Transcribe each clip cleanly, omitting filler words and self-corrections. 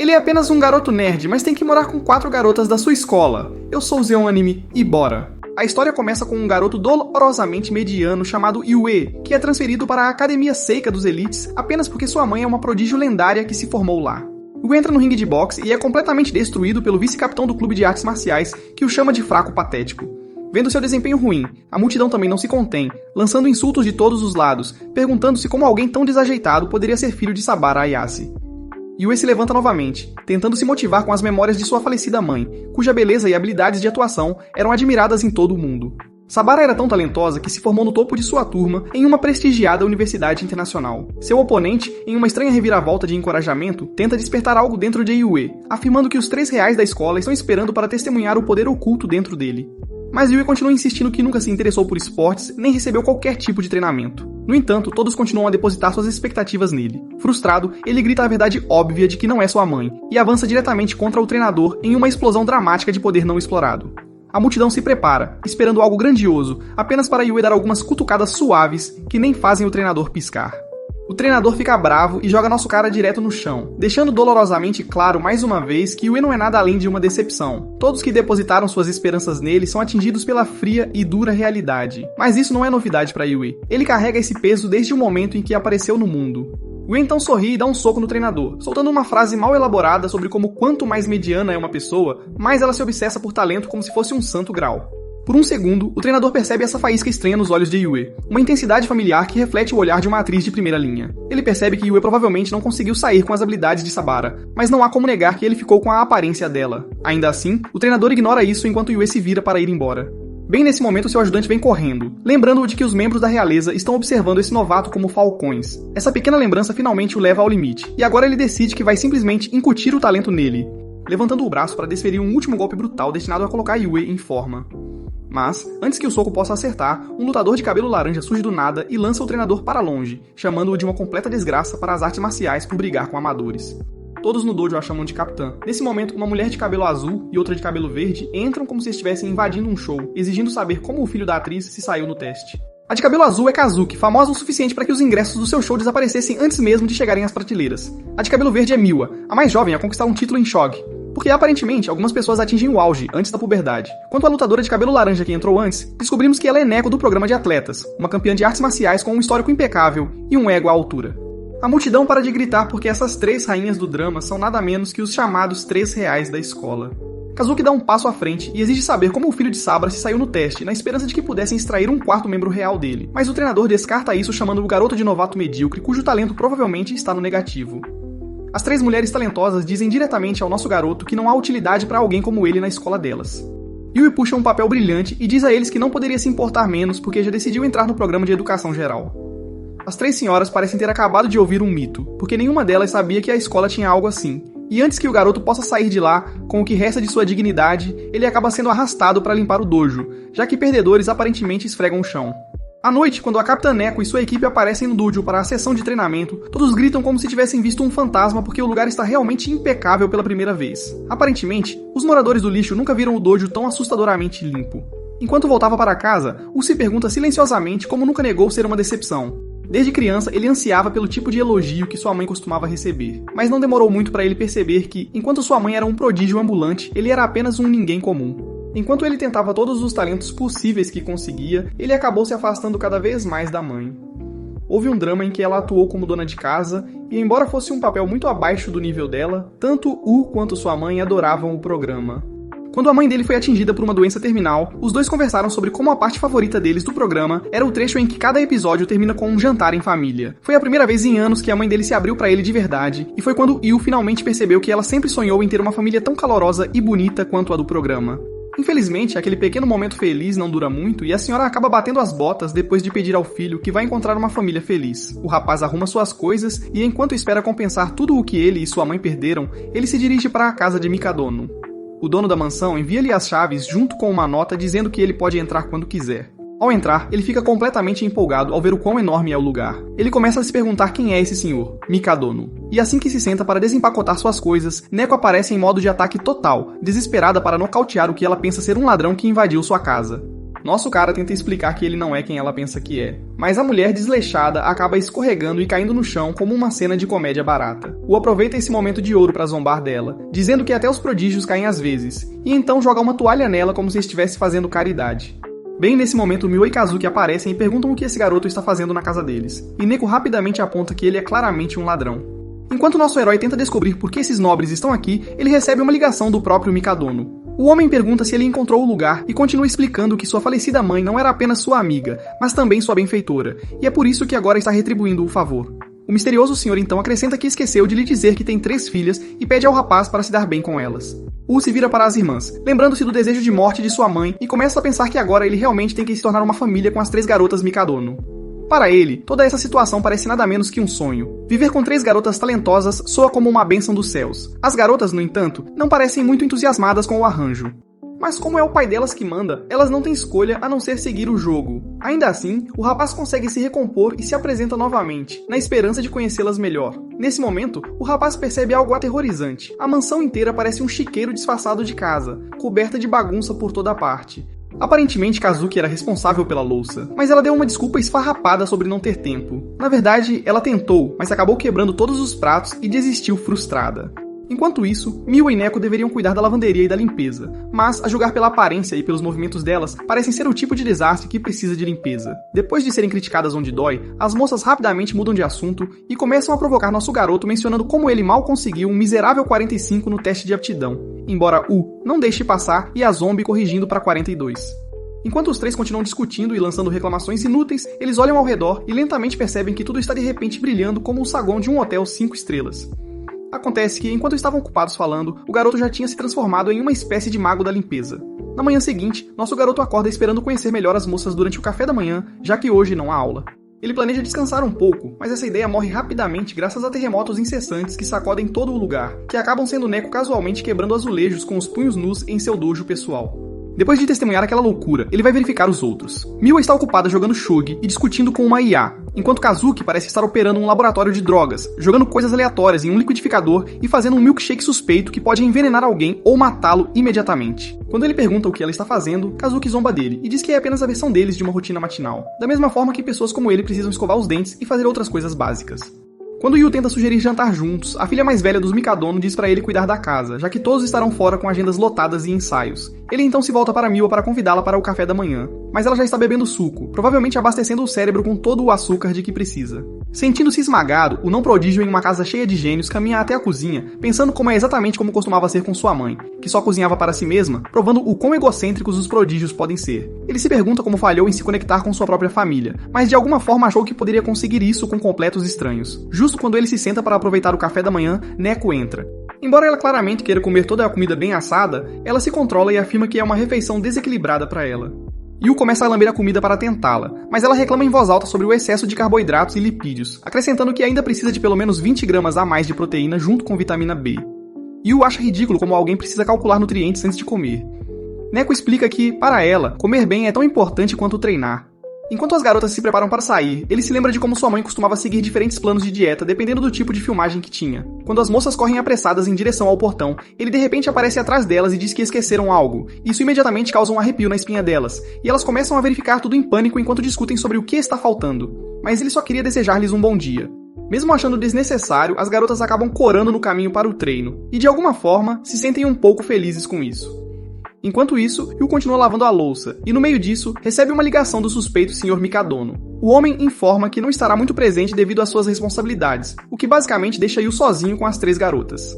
Ele é apenas um garoto nerd, mas tem que morar com 4 garotas da sua escola. Eu sou o Zeon Anime e bora! A história começa com um garoto dolorosamente mediano chamado Yue, que é transferido para a Academia Seika dos Elites apenas porque sua mãe é uma prodígio lendária que se formou lá. Yue entra no ringue de boxe e é completamente destruído pelo vice-capitão do clube de artes marciais, que o chama de fraco patético. Vendo seu desempenho ruim, a multidão também não se contém, lançando insultos de todos os lados, perguntando-se como alguém tão desajeitado poderia ser filho de Sabara Ayase. Yue se levanta novamente, tentando se motivar com as memórias de sua falecida mãe, cuja beleza e habilidades de atuação eram admiradas em todo o mundo. Sabara era tão talentosa que se formou no topo de sua turma em uma prestigiada universidade internacional. Seu oponente, em uma estranha reviravolta de encorajamento, tenta despertar algo dentro de Yue, afirmando que os R$3 da escola estão esperando para testemunhar o poder oculto dentro dele. Mas Yue continua insistindo que nunca se interessou por esportes nem recebeu qualquer tipo de treinamento. No entanto, todos continuam a depositar suas expectativas nele. Frustrado, ele grita a verdade óbvia de que não é sua mãe, e avança diretamente contra o treinador em uma explosão dramática de poder não explorado. A multidão se prepara, esperando algo grandioso, apenas para Yue dar algumas cutucadas suaves que nem fazem o treinador piscar. O treinador fica bravo e joga nosso cara direto no chão, deixando dolorosamente claro mais uma vez que Yue não é nada além de uma decepção. Todos que depositaram suas esperanças nele são atingidos pela fria e dura realidade. Mas isso não é novidade para Yue. Ele carrega esse peso desde o momento em que apareceu no mundo. Yue então sorri e dá um soco no treinador, soltando uma frase mal elaborada sobre como quanto mais mediana é uma pessoa, mais ela se obsessa por talento como se fosse um santo grau. Por um segundo, o treinador percebe essa faísca estranha nos olhos de Yue, uma intensidade familiar que reflete o olhar de uma atriz de primeira linha. Ele percebe que Yue provavelmente não conseguiu sair com as habilidades de Sabara, mas não há como negar que ele ficou com a aparência dela. Ainda assim, o treinador ignora isso enquanto Yue se vira para ir embora. Bem nesse momento, seu ajudante vem correndo, lembrando-o de que os membros da realeza estão observando esse novato como falcões. Essa pequena lembrança finalmente o leva ao limite, e agora ele decide que vai simplesmente incutir o talento nele, levantando o braço para desferir um último golpe brutal destinado a colocar Yue em forma. Mas, antes que o soco possa acertar, um lutador de cabelo laranja surge do nada e lança o treinador para longe, chamando-o de uma completa desgraça para as artes marciais por brigar com amadores. Todos no dojo a chamam de capitã. Nesse momento, uma mulher de cabelo azul e outra de cabelo verde entram como se estivessem invadindo um show, exigindo saber como o filho da atriz se saiu no teste. A de cabelo azul é Kazuki, famosa o suficiente para que os ingressos do seu show desaparecessem antes mesmo de chegarem às prateleiras. A de cabelo verde é Miwa, a mais jovem a conquistar um título em Shogi, porque aparentemente algumas pessoas atingem o auge antes da puberdade. Quanto à lutadora de cabelo laranja que entrou antes, descobrimos que ela é Neko do programa de atletas, uma campeã de artes marciais com um histórico impecável e um ego à altura. A multidão para de gritar porque essas 3 rainhas do drama são nada menos que os chamados R$3 da escola. Kazuki dá um passo à frente e exige saber como o filho de Sabara se saiu no teste, na esperança de que pudessem extrair um 4º membro real dele, mas o treinador descarta isso chamando o garoto de novato medíocre cujo talento provavelmente está no negativo. As 3 mulheres talentosas dizem diretamente ao nosso garoto que não há utilidade para alguém como ele na escola delas. Yui puxa um papel brilhante e diz a eles que não poderia se importar menos porque já decidiu entrar no programa de educação geral. As 3 senhoras parecem ter acabado de ouvir um mito, porque nenhuma delas sabia que a escola tinha algo assim. E antes que o garoto possa sair de lá, com o que resta de sua dignidade, ele acaba sendo arrastado para limpar o dojo, já que perdedores aparentemente esfregam o chão. À noite, quando a Capitã Neko e sua equipe aparecem no dojo para a sessão de treinamento, todos gritam como se tivessem visto um fantasma porque o lugar está realmente impecável pela primeira vez. Aparentemente, os moradores do lixo nunca viram o dojo tão assustadoramente limpo. Enquanto voltava para casa, U se pergunta silenciosamente como nunca negou ser uma decepção. Desde criança, ele ansiava pelo tipo de elogio que sua mãe costumava receber. Mas não demorou muito para ele perceber que, enquanto sua mãe era um prodígio ambulante, ele era apenas um ninguém comum. Enquanto ele tentava todos os talentos possíveis que conseguia, ele acabou se afastando cada vez mais da mãe. Houve um drama em que ela atuou como dona de casa, e embora fosse um papel muito abaixo do nível dela, tanto U quanto sua mãe adoravam o programa. Quando a mãe dele foi atingida por uma doença terminal, os dois conversaram sobre como a parte favorita deles do programa era o trecho em que cada episódio termina com um jantar em família. Foi a primeira vez em anos que a mãe dele se abriu pra ele de verdade, e foi quando Yu finalmente percebeu que ela sempre sonhou em ter uma família tão calorosa e bonita quanto a do programa. Infelizmente, aquele pequeno momento feliz não dura muito e a senhora acaba batendo as botas depois de pedir ao filho que vai encontrar uma família feliz. O rapaz arruma suas coisas e enquanto espera compensar tudo o que ele e sua mãe perderam, ele se dirige para a casa de Mikadono. O dono da mansão envia-lhe as chaves junto com uma nota dizendo que ele pode entrar quando quiser. Ao entrar, ele fica completamente empolgado ao ver o quão enorme é o lugar. Ele começa a se perguntar quem é esse senhor, Mikadono. E assim que se senta para desempacotar suas coisas, Neko aparece em modo de ataque total, desesperada para nocautear o que ela pensa ser um ladrão que invadiu sua casa. Nosso cara tenta explicar que ele não é quem ela pensa que é, mas a mulher desleixada acaba escorregando e caindo no chão como uma cena de comédia barata. U aproveita esse momento de ouro para zombar dela, dizendo que até os prodígios caem às vezes, e então joga uma toalha nela como se estivesse fazendo caridade. Bem nesse momento, Miwa e Kazuki aparecem e perguntam o que esse garoto está fazendo na casa deles, e Neko rapidamente aponta que ele é claramente um ladrão. Enquanto nosso herói tenta descobrir por que esses nobres estão aqui, ele recebe uma ligação do próprio Mikadono. O homem pergunta se ele encontrou o lugar e continua explicando que sua falecida mãe não era apenas sua amiga, mas também sua benfeitora, e é por isso que agora está retribuindo o favor. O misterioso senhor então acrescenta que esqueceu de lhe dizer que tem 3 filhas e pede ao rapaz para se dar bem com elas. U se vira para as irmãs, lembrando-se do desejo de morte de sua mãe e começa a pensar que agora ele realmente tem que se tornar uma família com as 3 garotas Mikadono. Para ele, toda essa situação parece nada menos que um sonho. Viver com 3 garotas talentosas soa como uma bênção dos céus. As garotas, no entanto, não parecem muito entusiasmadas com o arranjo. Mas como é o pai delas que manda, elas não têm escolha a não ser seguir o jogo. Ainda assim, o rapaz consegue se recompor e se apresenta novamente, na esperança de conhecê-las melhor. Nesse momento, o rapaz percebe algo aterrorizante. A mansão inteira parece um chiqueiro disfarçado de casa, coberta de bagunça por toda parte. Aparentemente, Kazuki era responsável pela louça, mas ela deu uma desculpa esfarrapada sobre não ter tempo. Na verdade, ela tentou, mas acabou quebrando todos os pratos e desistiu frustrada. Enquanto isso, Miwa e Neko deveriam cuidar da lavanderia e da limpeza, mas, a julgar pela aparência e pelos movimentos delas, parecem ser o tipo de desastre que precisa de limpeza. Depois de serem criticadas onde dói, as moças rapidamente mudam de assunto e começam a provocar nosso garoto mencionando como ele mal conseguiu um miserável 45 no teste de aptidão, embora U não deixe passar e a Zombie corrigindo para 42. Enquanto os 3 continuam discutindo e lançando reclamações inúteis, eles olham ao redor e lentamente percebem que tudo está de repente brilhando como o saguão de um hotel 5 estrelas. Acontece que, enquanto estavam ocupados falando, o garoto já tinha se transformado em uma espécie de mago da limpeza. Na manhã seguinte, nosso garoto acorda esperando conhecer melhor as moças durante o café da manhã, já que hoje não há aula. Ele planeja descansar um pouco, mas essa ideia morre rapidamente graças a terremotos incessantes que sacodem todo o lugar, que acabam sendo Neko casualmente quebrando azulejos com os punhos nus em seu dojo pessoal. Depois de testemunhar aquela loucura, ele vai verificar os outros. Miwa está ocupada jogando shogi e discutindo com uma IA, enquanto Kazuki parece estar operando um laboratório de drogas, jogando coisas aleatórias em um liquidificador e fazendo um milkshake suspeito que pode envenenar alguém ou matá-lo imediatamente. Quando ele pergunta o que ela está fazendo, Kazuki zomba dele e diz que é apenas a versão deles de uma rotina matinal, da mesma forma que pessoas como ele precisam escovar os dentes e fazer outras coisas básicas. Quando Yu tenta sugerir jantar juntos, a filha mais velha dos Mikadono diz para ele cuidar da casa, já que todos estarão fora com agendas lotadas e ensaios. Ele então se volta para Miwa para convidá-la para o café da manhã, mas ela já está bebendo suco, provavelmente abastecendo o cérebro com todo o açúcar de que precisa. Sentindo-se esmagado, o não prodígio em uma casa cheia de gênios caminha até a cozinha, pensando como é exatamente como costumava ser com sua mãe, que só cozinhava para si mesma, provando o quão egocêntricos os prodígios podem ser. Ele se pergunta como falhou em se conectar com sua própria família, mas de alguma forma achou que poderia conseguir isso com completos estranhos. Justo quando ele se senta para aproveitar o café da manhã, Neko entra. Embora ela claramente queira comer toda a comida bem assada, ela se controla e afirma que é uma refeição desequilibrada para ela. Yu começa a lamber a comida para tentá-la, mas ela reclama em voz alta sobre o excesso de carboidratos e lipídios, acrescentando que ainda precisa de pelo menos 20 gramas a mais de proteína junto com vitamina B. Yu acha ridículo como alguém precisa calcular nutrientes antes de comer. Neko explica que, para ela, comer bem é tão importante quanto treinar. Enquanto as garotas se preparam para sair, ele se lembra de como sua mãe costumava seguir diferentes planos de dieta dependendo do tipo de filmagem que tinha. Quando as moças correm apressadas em direção ao portão, ele de repente aparece atrás delas e diz que esqueceram algo. Isso imediatamente causa um arrepio na espinha delas, e elas começam a verificar tudo em pânico enquanto discutem sobre o que está faltando. Mas ele só queria desejar-lhes um bom dia. Mesmo achando desnecessário, as garotas acabam corando no caminho para o treino, e de alguma forma se sentem um pouco felizes com isso. Enquanto isso, Yu continua lavando a louça, e no meio disso, recebe uma ligação do suspeito Sr. Mikadono. O homem informa que não estará muito presente devido às suas responsabilidades, o que basicamente deixa Yu sozinho com as 3 garotas.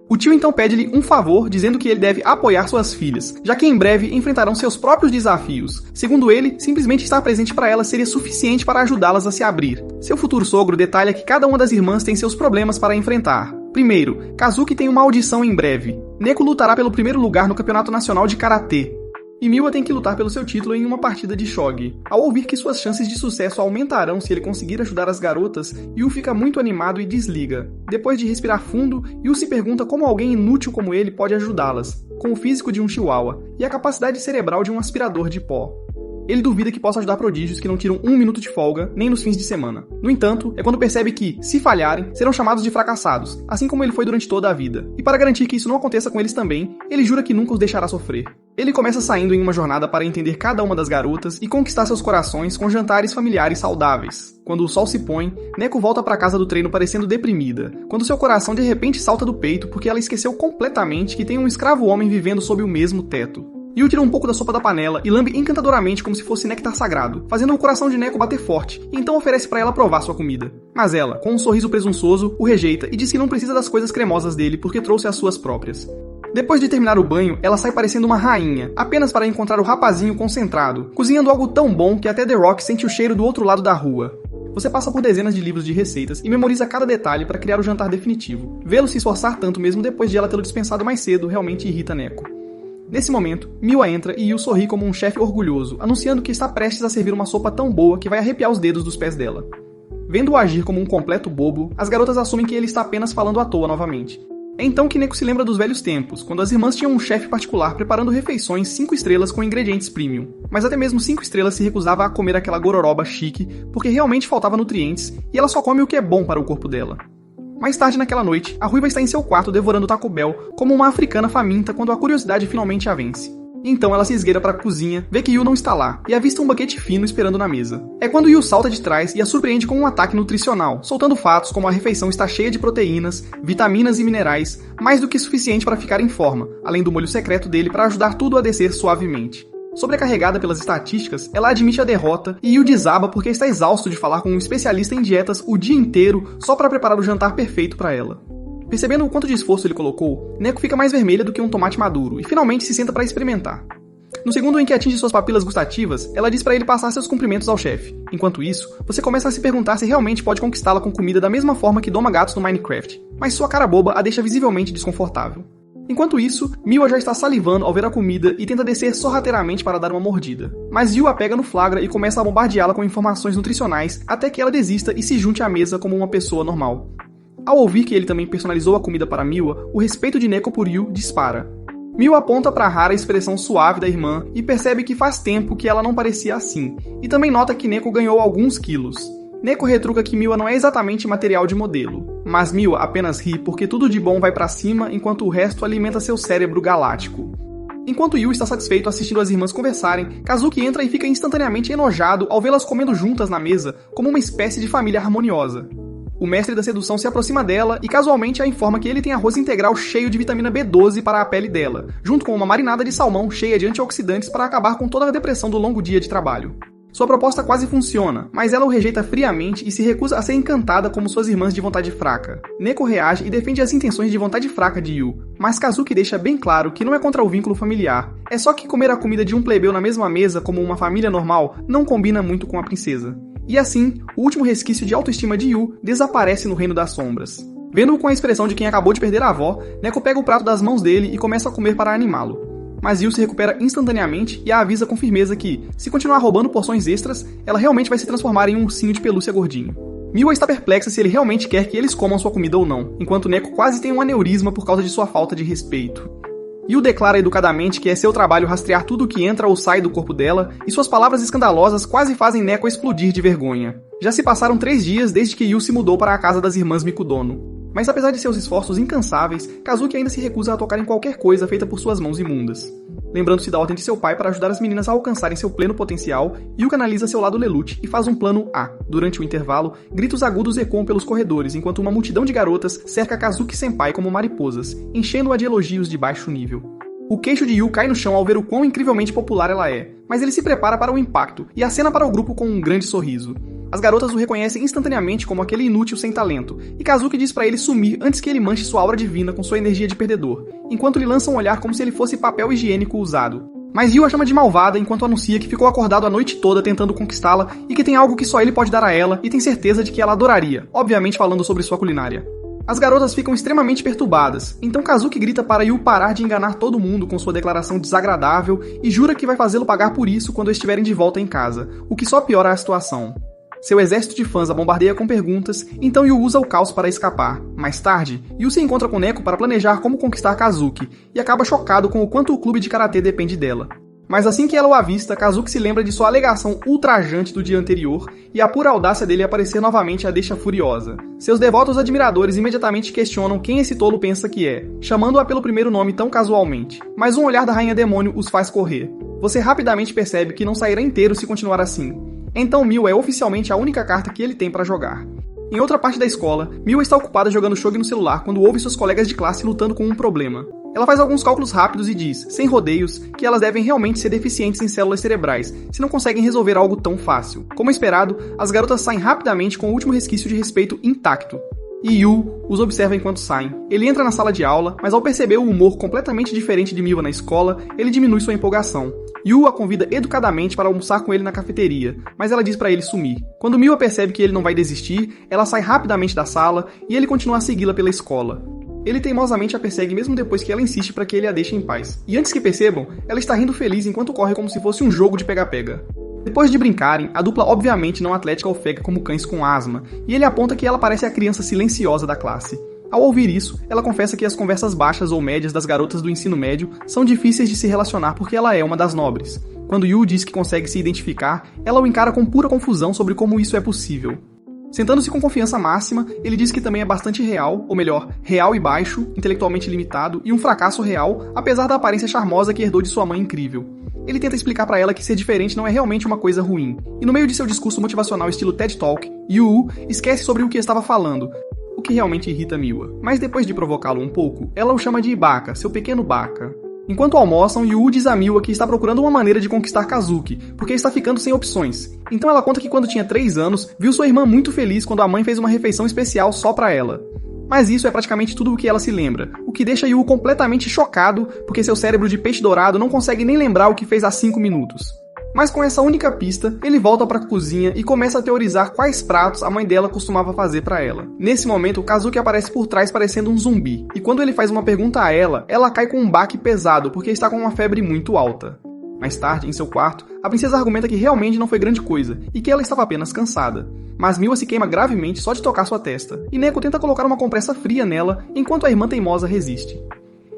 O tio então pede-lhe um favor, dizendo que ele deve apoiar suas filhas, já que em breve enfrentarão seus próprios desafios. Segundo ele, simplesmente estar presente para elas seria suficiente para ajudá-las a se abrir. Seu futuro sogro detalha que cada uma das irmãs tem seus problemas para enfrentar. Primeiro, Kazuki tem uma audição em breve. Neko lutará pelo primeiro lugar no Campeonato Nacional de Karatê. E Miwa tem que lutar pelo seu título em uma partida de shogi. Ao ouvir que suas chances de sucesso aumentarão se ele conseguir ajudar as garotas, Yu fica muito animado e desliga. Depois de respirar fundo, Yu se pergunta como alguém inútil como ele pode ajudá-las, com o físico de um chihuahua e a capacidade cerebral de um aspirador de pó. Ele duvida que possa ajudar prodígios que não tiram um minuto de folga, nem nos fins de semana. No entanto, é quando percebe que, se falharem, serão chamados de fracassados, assim como ele foi durante toda a vida. E para garantir que isso não aconteça com eles também, ele jura que nunca os deixará sofrer. Ele começa saindo em uma jornada para entender cada uma das garotas e conquistar seus corações com jantares familiares saudáveis. Quando o sol se põe, Neko volta para casa do treino parecendo deprimida, quando seu coração de repente salta do peito porque ela esqueceu completamente que tem um escravo homem vivendo sob o mesmo teto. Yu tira um pouco da sopa da panela e lambe encantadoramente como se fosse néctar sagrado, fazendo o coração de Neko bater forte, e então oferece para ela provar sua comida. Mas ela, com um sorriso presunçoso, o rejeita e diz que não precisa das coisas cremosas dele porque trouxe as suas próprias. Depois de terminar o banho, ela sai parecendo uma rainha, apenas para encontrar o rapazinho concentrado, cozinhando algo tão bom que até The Rock sente o cheiro do outro lado da rua. Você passa por dezenas de livros de receitas e memoriza cada detalhe para criar o jantar definitivo. Vê-lo se esforçar tanto mesmo depois de ela tê-lo dispensado mais cedo realmente irrita Neko. Nesse momento, Miwa entra e Yu sorri como um chefe orgulhoso, anunciando que está prestes a servir uma sopa tão boa que vai arrepiar os dedos dos pés dela. Vendo-o agir como um completo bobo, as garotas assumem que ele está apenas falando à toa novamente. É então que Neko se lembra dos velhos tempos, quando as irmãs tinham um chefe particular preparando refeições 5 estrelas com ingredientes premium. Mas até mesmo 5 estrelas se recusava a comer aquela gororoba chique, porque realmente faltava nutrientes, e ela só come o que é bom para o corpo dela. Mais tarde naquela noite, a ruiva está em seu quarto devorando Taco Bell como uma africana faminta quando a curiosidade finalmente a vence. Então ela se esgueira para a cozinha, vê que Yu não está lá, e avista um banquete fino esperando na mesa. É quando Yu salta de trás e a surpreende com um ataque nutricional, soltando fatos como a refeição está cheia de proteínas, vitaminas e minerais, mais do que suficiente para ficar em forma, além do molho secreto dele para ajudar tudo a descer suavemente. Sobrecarregada pelas estatísticas, ela admite a derrota e Yu desaba porque está exausto de falar com um especialista em dietas o dia inteiro só para preparar o jantar perfeito para ela. Percebendo o quanto de esforço ele colocou, Neko fica mais vermelha do que um tomate maduro e finalmente se senta para experimentar. No segundo em que atinge suas papilas gustativas, ela diz para ele passar seus cumprimentos ao chefe. Enquanto isso, você começa a se perguntar se realmente pode conquistá-la com comida da mesma forma que doma gatos no Minecraft, mas sua cara boba a deixa visivelmente desconfortável. Enquanto isso, Miwa já está salivando ao ver a comida e tenta descer sorrateiramente para dar uma mordida. Mas Yu a pega no flagra e começa a bombardeá-la com informações nutricionais até que ela desista e se junte à mesa como uma pessoa normal. Ao ouvir que ele também personalizou a comida para Miwa, o respeito de Neko por Yu dispara. Miwa aponta para a rara expressão suave da irmã e percebe que faz tempo que ela não parecia assim, e também nota que Neko ganhou alguns quilos. Neko retruca que Miwa não é exatamente material de modelo, mas Miwa apenas ri porque tudo de bom vai para cima enquanto o resto alimenta seu cérebro galáctico. Enquanto Yu está satisfeito assistindo as irmãs conversarem, Kazuki entra e fica instantaneamente enojado ao vê-las comendo juntas na mesa como uma espécie de família harmoniosa. O mestre da sedução se aproxima dela e casualmente a informa que ele tem arroz integral cheio de vitamina B12 para a pele dela, junto com uma marinada de salmão cheia de antioxidantes para acabar com toda a depressão do longo dia de trabalho. Sua proposta quase funciona, mas ela o rejeita friamente e se recusa a ser encantada como suas irmãs de vontade fraca. Neko reage e defende as intenções de vontade fraca de Yu, mas Kazuki deixa bem claro que não é contra o vínculo familiar. É só que comer a comida de um plebeu na mesma mesa como uma família normal não combina muito com a princesa. E assim, o último resquício de autoestima de Yu desaparece no Reino das Sombras. Vendo-o com a expressão de quem acabou de perder a avó, Neko pega o prato das mãos dele e começa a comer para animá-lo. Mas Yu se recupera instantaneamente e a avisa com firmeza que, se continuar roubando porções extras, ela realmente vai se transformar em um ursinho de pelúcia gordinho. Miwa está perplexa se ele realmente quer que eles comam sua comida ou não, enquanto Neko quase tem um aneurisma por causa de sua falta de respeito. Yu declara educadamente que é seu trabalho rastrear tudo o que entra ou sai do corpo dela, e suas palavras escandalosas quase fazem Neko explodir de vergonha. Já se passaram 3 dias desde que Yu se mudou para a casa das irmãs Mikudono. Mas apesar de seus esforços incansáveis, Kazuki ainda se recusa a tocar em qualquer coisa feita por suas mãos imundas. Lembrando-se da ordem de seu pai para ajudar as meninas a alcançarem seu pleno potencial, Yu canaliza seu lado Lelouch e faz um plano A. Durante o intervalo, gritos agudos ecoam pelos corredores, enquanto uma multidão de garotas cerca Kazuki-senpai como mariposas, enchendo-a de elogios de baixo nível. O queixo de Yu cai no chão ao ver o quão incrivelmente popular ela é, mas ele se prepara para o impacto e acena para o grupo com um grande sorriso. As garotas o reconhecem instantaneamente como aquele inútil sem talento, e Kazuki diz pra ele sumir antes que ele manche sua aura divina com sua energia de perdedor, enquanto lhe lança um olhar como se ele fosse papel higiênico usado. Mas Yu a chama de malvada enquanto anuncia que ficou acordado a noite toda tentando conquistá-la e que tem algo que só ele pode dar a ela e tem certeza de que ela adoraria, obviamente falando sobre sua culinária. As garotas ficam extremamente perturbadas, então Kazuki grita para Yu parar de enganar todo mundo com sua declaração desagradável e jura que vai fazê-lo pagar por isso quando estiverem de volta em casa, o que só piora a situação. Seu exército de fãs a bombardeia com perguntas, então Yu usa o caos para escapar. Mais tarde, Yu se encontra com Neko para planejar como conquistar Kazuki, e acaba chocado com o quanto o clube de karatê depende dela. Mas assim que ela o avista, Kazuki se lembra de sua alegação ultrajante do dia anterior e a pura audácia dele aparecer novamente a deixa furiosa. Seus devotos admiradores imediatamente questionam quem esse tolo pensa que é, chamando-a pelo primeiro nome tão casualmente. Mas um olhar da Rainha Demônio os faz correr. Você rapidamente percebe que não sairá inteiro se continuar assim. Então Miu é oficialmente a única carta que ele tem para jogar. Em outra parte da escola, Miu está ocupada jogando shogi no celular quando ouve seus colegas de classe lutando com um problema. Ela faz alguns cálculos rápidos e diz, sem rodeios, que elas devem realmente ser deficientes em células cerebrais, se não conseguem resolver algo tão fácil. Como esperado, as garotas saem rapidamente com o último resquício de respeito intacto. E Yu os observa enquanto saem. Ele entra na sala de aula, mas ao perceber o humor completamente diferente de Miwa na escola, ele diminui sua empolgação. Yu a convida educadamente para almoçar com ele na cafeteria, mas ela diz para ele sumir. Quando Miwa percebe que ele não vai desistir, ela sai rapidamente da sala e ele continua a segui-la pela escola. Ele teimosamente a persegue mesmo depois que ela insiste para que ele a deixe em paz. E antes que percebam, ela está rindo feliz enquanto corre como se fosse um jogo de pega-pega. Depois de brincarem, a dupla obviamente não atlética ofega como cães com asma, e ele aponta que ela parece a criança silenciosa da classe. Ao ouvir isso, ela confessa que as conversas baixas ou médias das garotas do ensino médio são difíceis de se relacionar porque ela é uma das nobres. Quando Yu diz que consegue se identificar, ela o encara com pura confusão sobre como isso é possível. Sentando-se com confiança máxima, ele diz que também é bastante real, ou melhor, real e baixo, intelectualmente limitado e um fracasso real, apesar da aparência charmosa que herdou de sua mãe incrível. Ele tenta explicar pra ela que ser diferente não é realmente uma coisa ruim, e no meio de seu discurso motivacional estilo TED Talk, Yu esquece sobre o que estava falando, o que realmente irrita Miwa. Mas depois de provocá-lo um pouco, ela o chama de Ibaka, seu pequeno Baka. Enquanto almoçam, Yu diz a Miwa que está procurando uma maneira de conquistar Kazuki, porque está ficando sem opções. Então ela conta que quando tinha 3 anos, viu sua irmã muito feliz quando a mãe fez uma refeição especial só pra ela. Mas isso é praticamente tudo o que ela se lembra, o que deixa Yu completamente chocado, porque seu cérebro de peixe dourado não consegue nem lembrar o que fez há 5 minutos. Mas com essa única pista, ele volta para a cozinha e começa a teorizar quais pratos a mãe dela costumava fazer para ela. Nesse momento, Kazuki aparece por trás parecendo um zumbi, e quando ele faz uma pergunta a ela cai com um baque pesado porque está com uma febre muito alta. Mais tarde, em seu quarto, a princesa argumenta que realmente não foi grande coisa, e que ela estava apenas cansada. Mas Miwa se queima gravemente só de tocar sua testa, e Neko tenta colocar uma compressa fria nela, enquanto a irmã teimosa resiste.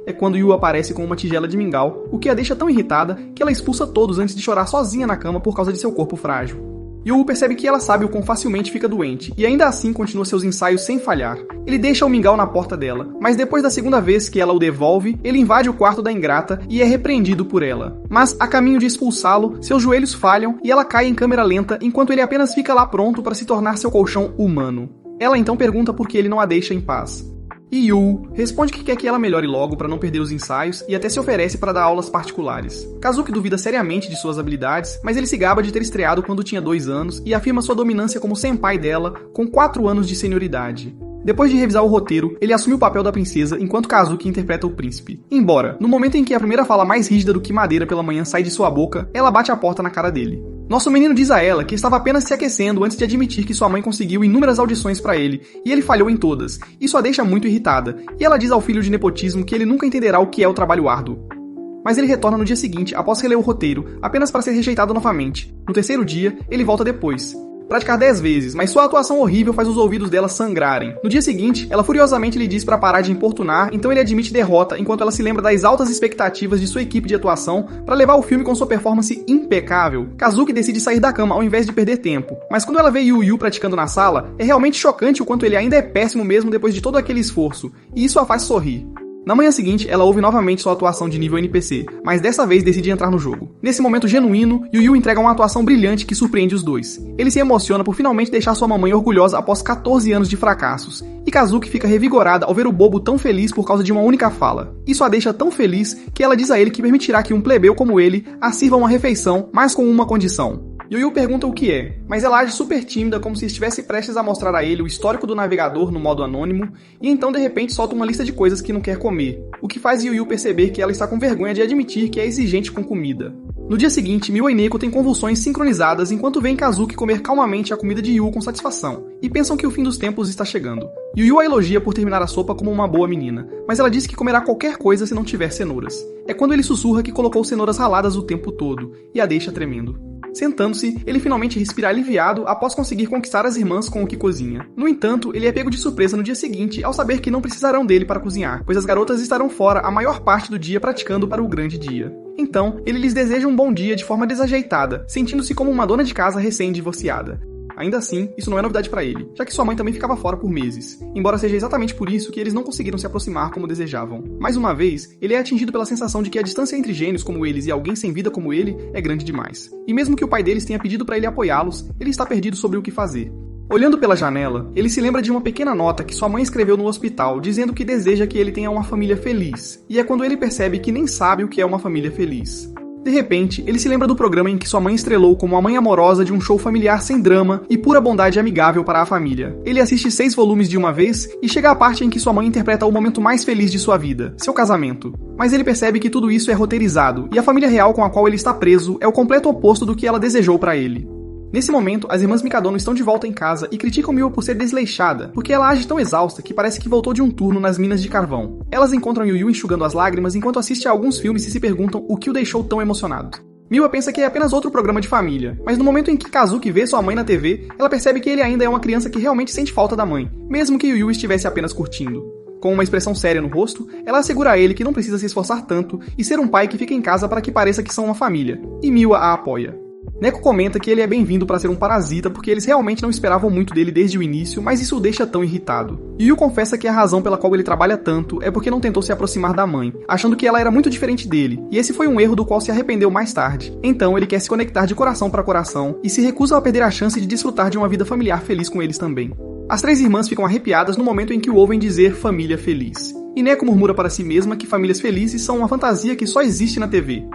É quando Yu aparece com uma tigela de mingau, o que a deixa tão irritada que ela expulsa todos antes de chorar sozinha na cama por causa de seu corpo frágil. Yu percebe que ela sabe o quão facilmente fica doente, e ainda assim continua seus ensaios sem falhar. Ele deixa o mingau na porta dela, mas depois da segunda vez que ela o devolve, ele invade o quarto da ingrata e é repreendido por ela. Mas, a caminho de expulsá-lo, seus joelhos falham e ela cai em câmera lenta enquanto ele apenas fica lá pronto para se tornar seu colchão humano. Ela então pergunta por que ele não a deixa em paz. E Yu responde que quer que ela melhore logo para não perder os ensaios e até se oferece para dar aulas particulares. Kazuki duvida seriamente de suas habilidades, mas ele se gaba de ter estreado quando tinha 2 anos e afirma sua dominância como senpai dela com 4 anos de senioridade. Depois de revisar o roteiro, ele assume o papel da princesa enquanto Kazuki interpreta o príncipe. Embora, no momento em que a primeira fala mais rígida do que madeira pela manhã sai de sua boca, ela bate a porta na cara dele. Nosso menino diz a ela que estava apenas se aquecendo antes de admitir que sua mãe conseguiu inúmeras audições para ele, e ele falhou em todas. Isso a deixa muito irritada, e ela diz ao filho de nepotismo que ele nunca entenderá o que é o trabalho árduo. Mas ele retorna no dia seguinte, após reler o roteiro, apenas para ser rejeitado novamente. No terceiro dia, ele volta depois. Praticar 10 vezes, mas sua atuação horrível faz os ouvidos dela sangrarem. No dia seguinte, ela furiosamente lhe diz para parar de importunar, então ele admite derrota enquanto ela se lembra das altas expectativas de sua equipe de atuação para levar o filme com sua performance impecável. Kazuki decide sair da cama ao invés de perder tempo, mas quando ela vê Yu praticando na sala, é realmente chocante o quanto ele ainda é péssimo mesmo depois de todo aquele esforço, e isso a faz sorrir. Na manhã seguinte, ela ouve novamente sua atuação de nível NPC, mas dessa vez decide entrar no jogo. Nesse momento genuíno, Yu entrega uma atuação brilhante que surpreende os dois. Ele se emociona por finalmente deixar sua mamãe orgulhosa após 14 anos de fracassos, e Kazuki fica revigorada ao ver o bobo tão feliz por causa de uma única fala. Isso a deixa tão feliz que ela diz a ele que permitirá que um plebeu como ele a sirva uma refeição, mas com uma condição. Yu pergunta o que é, mas ela age super tímida como se estivesse prestes a mostrar a ele o histórico do navegador no modo anônimo, e então de repente solta uma lista de coisas que não quer comer, o que faz Yu perceber que ela está com vergonha de admitir que é exigente com comida. No dia seguinte, Miwa e Neko têm convulsões sincronizadas enquanto veem Kazuki comer calmamente a comida de Yu com satisfação, e pensam que o fim dos tempos está chegando. Yu a elogia por terminar a sopa como uma boa menina, mas ela diz que comerá qualquer coisa se não tiver cenouras. É quando ele sussurra que colocou cenouras raladas o tempo todo, e a deixa tremendo. Sentando-se, ele finalmente respira aliviado após conseguir conquistar as irmãs com o que cozinha. No entanto, ele é pego de surpresa no dia seguinte ao saber que não precisarão dele para cozinhar, pois as garotas estarão fora a maior parte do dia praticando para o grande dia. Então, ele lhes deseja um bom dia de forma desajeitada, sentindo-se como uma dona de casa recém-divorciada. Ainda assim, isso não é novidade pra ele, já que sua mãe também ficava fora por meses, embora seja exatamente por isso que eles não conseguiram se aproximar como desejavam. Mais uma vez, ele é atingido pela sensação de que a distância entre gênios como eles e alguém sem vida como ele é grande demais. E mesmo que o pai deles tenha pedido pra ele apoiá-los, ele está perdido sobre o que fazer. Olhando pela janela, ele se lembra de uma pequena nota que sua mãe escreveu no hospital, dizendo que deseja que ele tenha uma família feliz, e é quando ele percebe que nem sabe o que é uma família feliz. De repente, ele se lembra do programa em que sua mãe estrelou como a mãe amorosa de um show familiar sem drama e pura bondade amigável para a família. Ele assiste 6 volumes de uma vez e chega à parte em que sua mãe interpreta o momento mais feliz de sua vida, seu casamento. Mas ele percebe que tudo isso é roteirizado, e a família real com a qual ele está preso é o completo oposto do que ela desejou para ele. Nesse momento, as irmãs Mikadono estão de volta em casa e criticam Miwa por ser desleixada, porque ela age tão exausta que parece que voltou de um turno nas minas de carvão. Elas encontram Yu Yu enxugando as lágrimas enquanto assiste a alguns filmes e se perguntam o que o deixou tão emocionado. Miwa pensa que é apenas outro programa de família, mas no momento em que Kazuki vê sua mãe na TV, ela percebe que ele ainda é uma criança que realmente sente falta da mãe, mesmo que Yu Yu estivesse apenas curtindo. Com uma expressão séria no rosto, ela assegura a ele que não precisa se esforçar tanto e ser um pai que fica em casa para que pareça que são uma família, e Miwa a apoia. Neko comenta que ele é bem-vindo para ser um parasita porque eles realmente não esperavam muito dele desde o início, mas isso o deixa tão irritado. Yu confessa que a razão pela qual ele trabalha tanto é porque não tentou se aproximar da mãe, achando que ela era muito diferente dele, e esse foi um erro do qual se arrependeu mais tarde. Então ele quer se conectar de coração para coração e se recusa a perder a chance de desfrutar de uma vida familiar feliz com eles também. As 3 irmãs ficam arrepiadas no momento em que o ouvem dizer família feliz. E Neko murmura para si mesma que famílias felizes são uma fantasia que só existe na TV.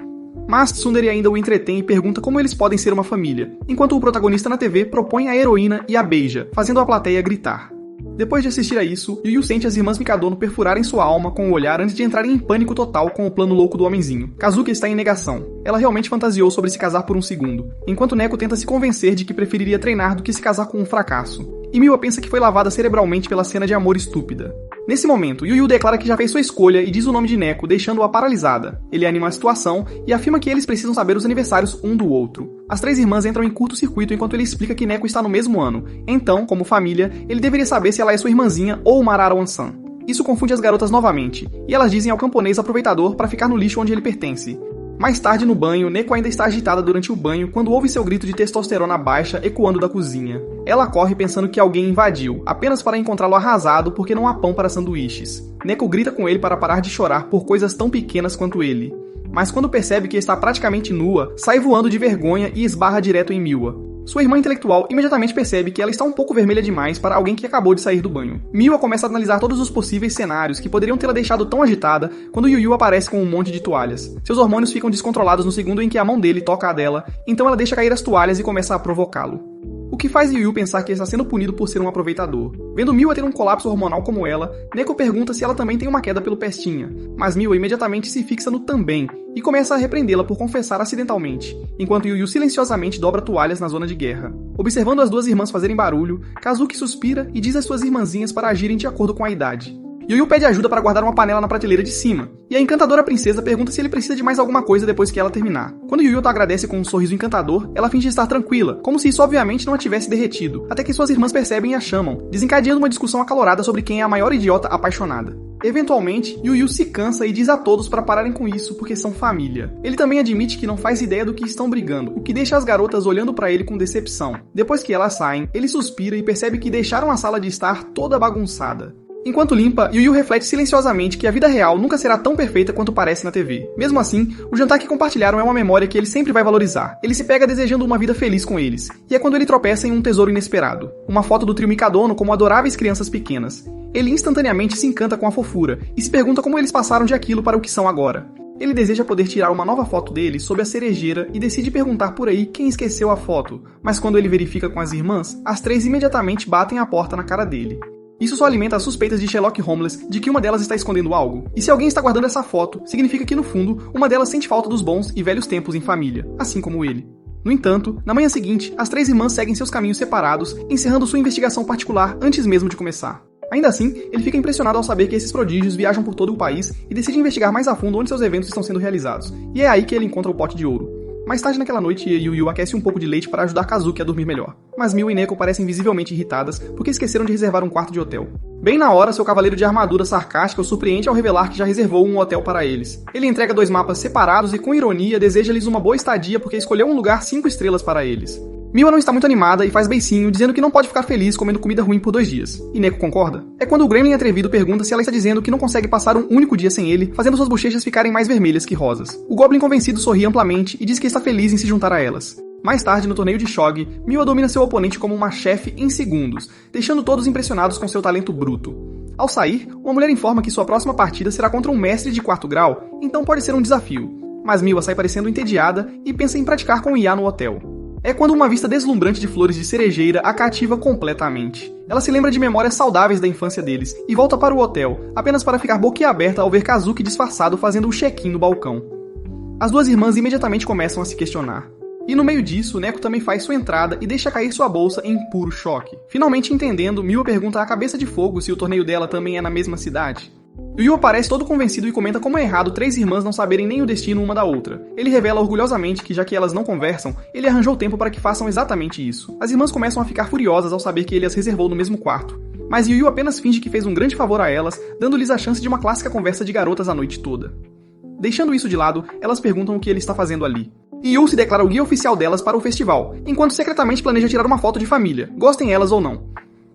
Mas Tsundere ainda o entretém e pergunta como eles podem ser uma família, enquanto o protagonista na TV propõe a heroína e a beija, fazendo a plateia gritar. Depois de assistir a isso, Yu Yu sente as irmãs Mikadono perfurarem sua alma com o olhar antes de entrarem em pânico total com o plano louco do homenzinho. Kazuki está em negação. Ela realmente fantasiou sobre se casar por um segundo, enquanto Neko tenta se convencer de que preferiria treinar do que se casar com um fracasso. E Miwa pensa que foi lavada cerebralmente pela cena de amor estúpida. Nesse momento, Yu Yu declara que já fez sua escolha e diz o nome de Neko, deixando-a paralisada. Ele anima a situação e afirma que eles precisam saber os aniversários um do outro. As 3 irmãs entram em curto-circuito enquanto ele explica que Neko está no mesmo ano. Então, como família, ele deveria saber se ela é sua irmãzinha ou uma Ararawan-san. Isso confunde as garotas novamente, e elas dizem ao camponês aproveitador para ficar no lixo onde ele pertence. Mais tarde no banho, Neko ainda está agitada durante o banho quando ouve seu grito de testosterona baixa ecoando da cozinha. Ela corre pensando que alguém invadiu, apenas para encontrá-lo arrasado porque não há pão para sanduíches. Neko grita com ele para parar de chorar por coisas tão pequenas quanto ele. Mas quando percebe que está praticamente nua, sai voando de vergonha e esbarra direto em Miwa. Sua irmã intelectual imediatamente percebe que ela está um pouco vermelha demais para alguém que acabou de sair do banho. Miwa começa a analisar todos os possíveis cenários que poderiam tê-la deixado tão agitada quando Yu Yu aparece com um monte de toalhas. Seus hormônios ficam descontrolados no segundo em que a mão dele toca a dela, então ela deixa cair as toalhas e começa a provocá-lo. O que faz Yu Yu pensar que está sendo punido por ser um aproveitador. Vendo Miwa ter um colapso hormonal como ela, Neko pergunta se ela também tem uma queda pelo Pestinha, mas Miwa imediatamente se fixa no também e começa a repreendê-la por confessar acidentalmente, enquanto Yu Yu silenciosamente dobra toalhas na zona de guerra. Observando as 2 irmãs fazerem barulho, Kazuki suspira e diz às suas irmãzinhas para agirem de acordo com a idade. Yu Yu pede ajuda para guardar uma panela na prateleira de cima, e a encantadora princesa pergunta se ele precisa de mais alguma coisa depois que ela terminar. Quando Yu Yu agradece com um sorriso encantador, ela finge estar tranquila, como se isso obviamente não a tivesse derretido, até que suas irmãs percebem e a chamam, desencadeando uma discussão acalorada sobre quem é a maior idiota apaixonada. Eventualmente, Yu Yu se cansa e diz a todos para pararem com isso porque são família. Ele também admite que não faz ideia do que estão brigando, o que deixa as garotas olhando para ele com decepção. Depois que elas saem, ele suspira e percebe que deixaram a sala de estar toda bagunçada. Enquanto limpa, Yu Yu reflete silenciosamente que a vida real nunca será tão perfeita quanto parece na TV. Mesmo assim, o jantar que compartilharam é uma memória que ele sempre vai valorizar. Ele se pega desejando uma vida feliz com eles, e é quando ele tropeça em um tesouro inesperado. Uma foto do trio Mikadono como adoráveis crianças pequenas. Ele instantaneamente se encanta com a fofura, e se pergunta como eles passaram de aquilo para o que são agora. Ele deseja poder tirar uma nova foto deles sob a cerejeira e decide perguntar por aí quem esqueceu a foto, mas quando ele verifica com as irmãs, as 3 imediatamente batem a porta na cara dele. Isso só alimenta as suspeitas de Sherlock Holmes de que uma delas está escondendo algo. E se alguém está guardando essa foto, significa que no fundo, uma delas sente falta dos bons e velhos tempos em família, assim como ele. No entanto, na manhã seguinte, as 3 irmãs seguem seus caminhos separados, encerrando sua investigação particular antes mesmo de começar. Ainda assim, ele fica impressionado ao saber que esses prodígios viajam por todo o país e decide investigar mais a fundo onde seus eventos estão sendo realizados. E é aí que ele encontra o pote de ouro. Mais tarde naquela noite, Yu Yu aquece um pouco de leite para ajudar Kazuki a dormir melhor. Mas Miwa e Neko parecem visivelmente irritadas porque esqueceram de reservar um quarto de hotel. Bem na hora, seu cavaleiro de armadura sarcástica o surpreende ao revelar que já reservou um hotel para eles. Ele entrega 2 mapas separados e com ironia deseja-lhes uma boa estadia porque escolheu um lugar 5 estrelas para eles. Miwa não está muito animada e faz beicinho, dizendo que não pode ficar feliz comendo comida ruim por 2 dias. E Neko concorda. É quando o Gremlin atrevido pergunta se ela está dizendo que não consegue passar um único dia sem ele, fazendo suas bochechas ficarem mais vermelhas que rosas. O Goblin convencido sorri amplamente e diz que está feliz em se juntar a elas. Mais tarde, no torneio de Shogi, Miwa domina seu oponente como uma chefe em segundos, deixando todos impressionados com seu talento bruto. Ao sair, uma mulher informa que sua próxima partida será contra um mestre de 4º grau, então pode ser um desafio. Mas Miwa sai parecendo entediada e pensa em praticar com Ia no hotel. É quando uma vista deslumbrante de flores de cerejeira a cativa completamente. Ela se lembra de memórias saudáveis da infância deles e volta para o hotel, apenas para ficar boquiaberta ao ver Kazuki disfarçado fazendo o check-in no balcão. As 2 irmãs imediatamente começam a se questionar. E no meio disso, Neko também faz sua entrada e deixa cair sua bolsa em puro choque. Finalmente entendendo, Miwa pergunta à Cabeça de Fogo se o torneio dela também é na mesma cidade. Yu aparece todo convencido e comenta como é errado 3 irmãs não saberem nem o destino uma da outra. Ele revela orgulhosamente que, já que elas não conversam, ele arranjou tempo para que façam exatamente isso. As irmãs começam a ficar furiosas ao saber que ele as reservou no mesmo quarto. Mas Yu apenas finge que fez um grande favor a elas, dando-lhes a chance de uma clássica conversa de garotas a noite toda. Deixando isso de lado, elas perguntam o que ele está fazendo ali. Yu se declara o guia oficial delas para o festival, enquanto secretamente planeja tirar uma foto de família, gostem elas ou não.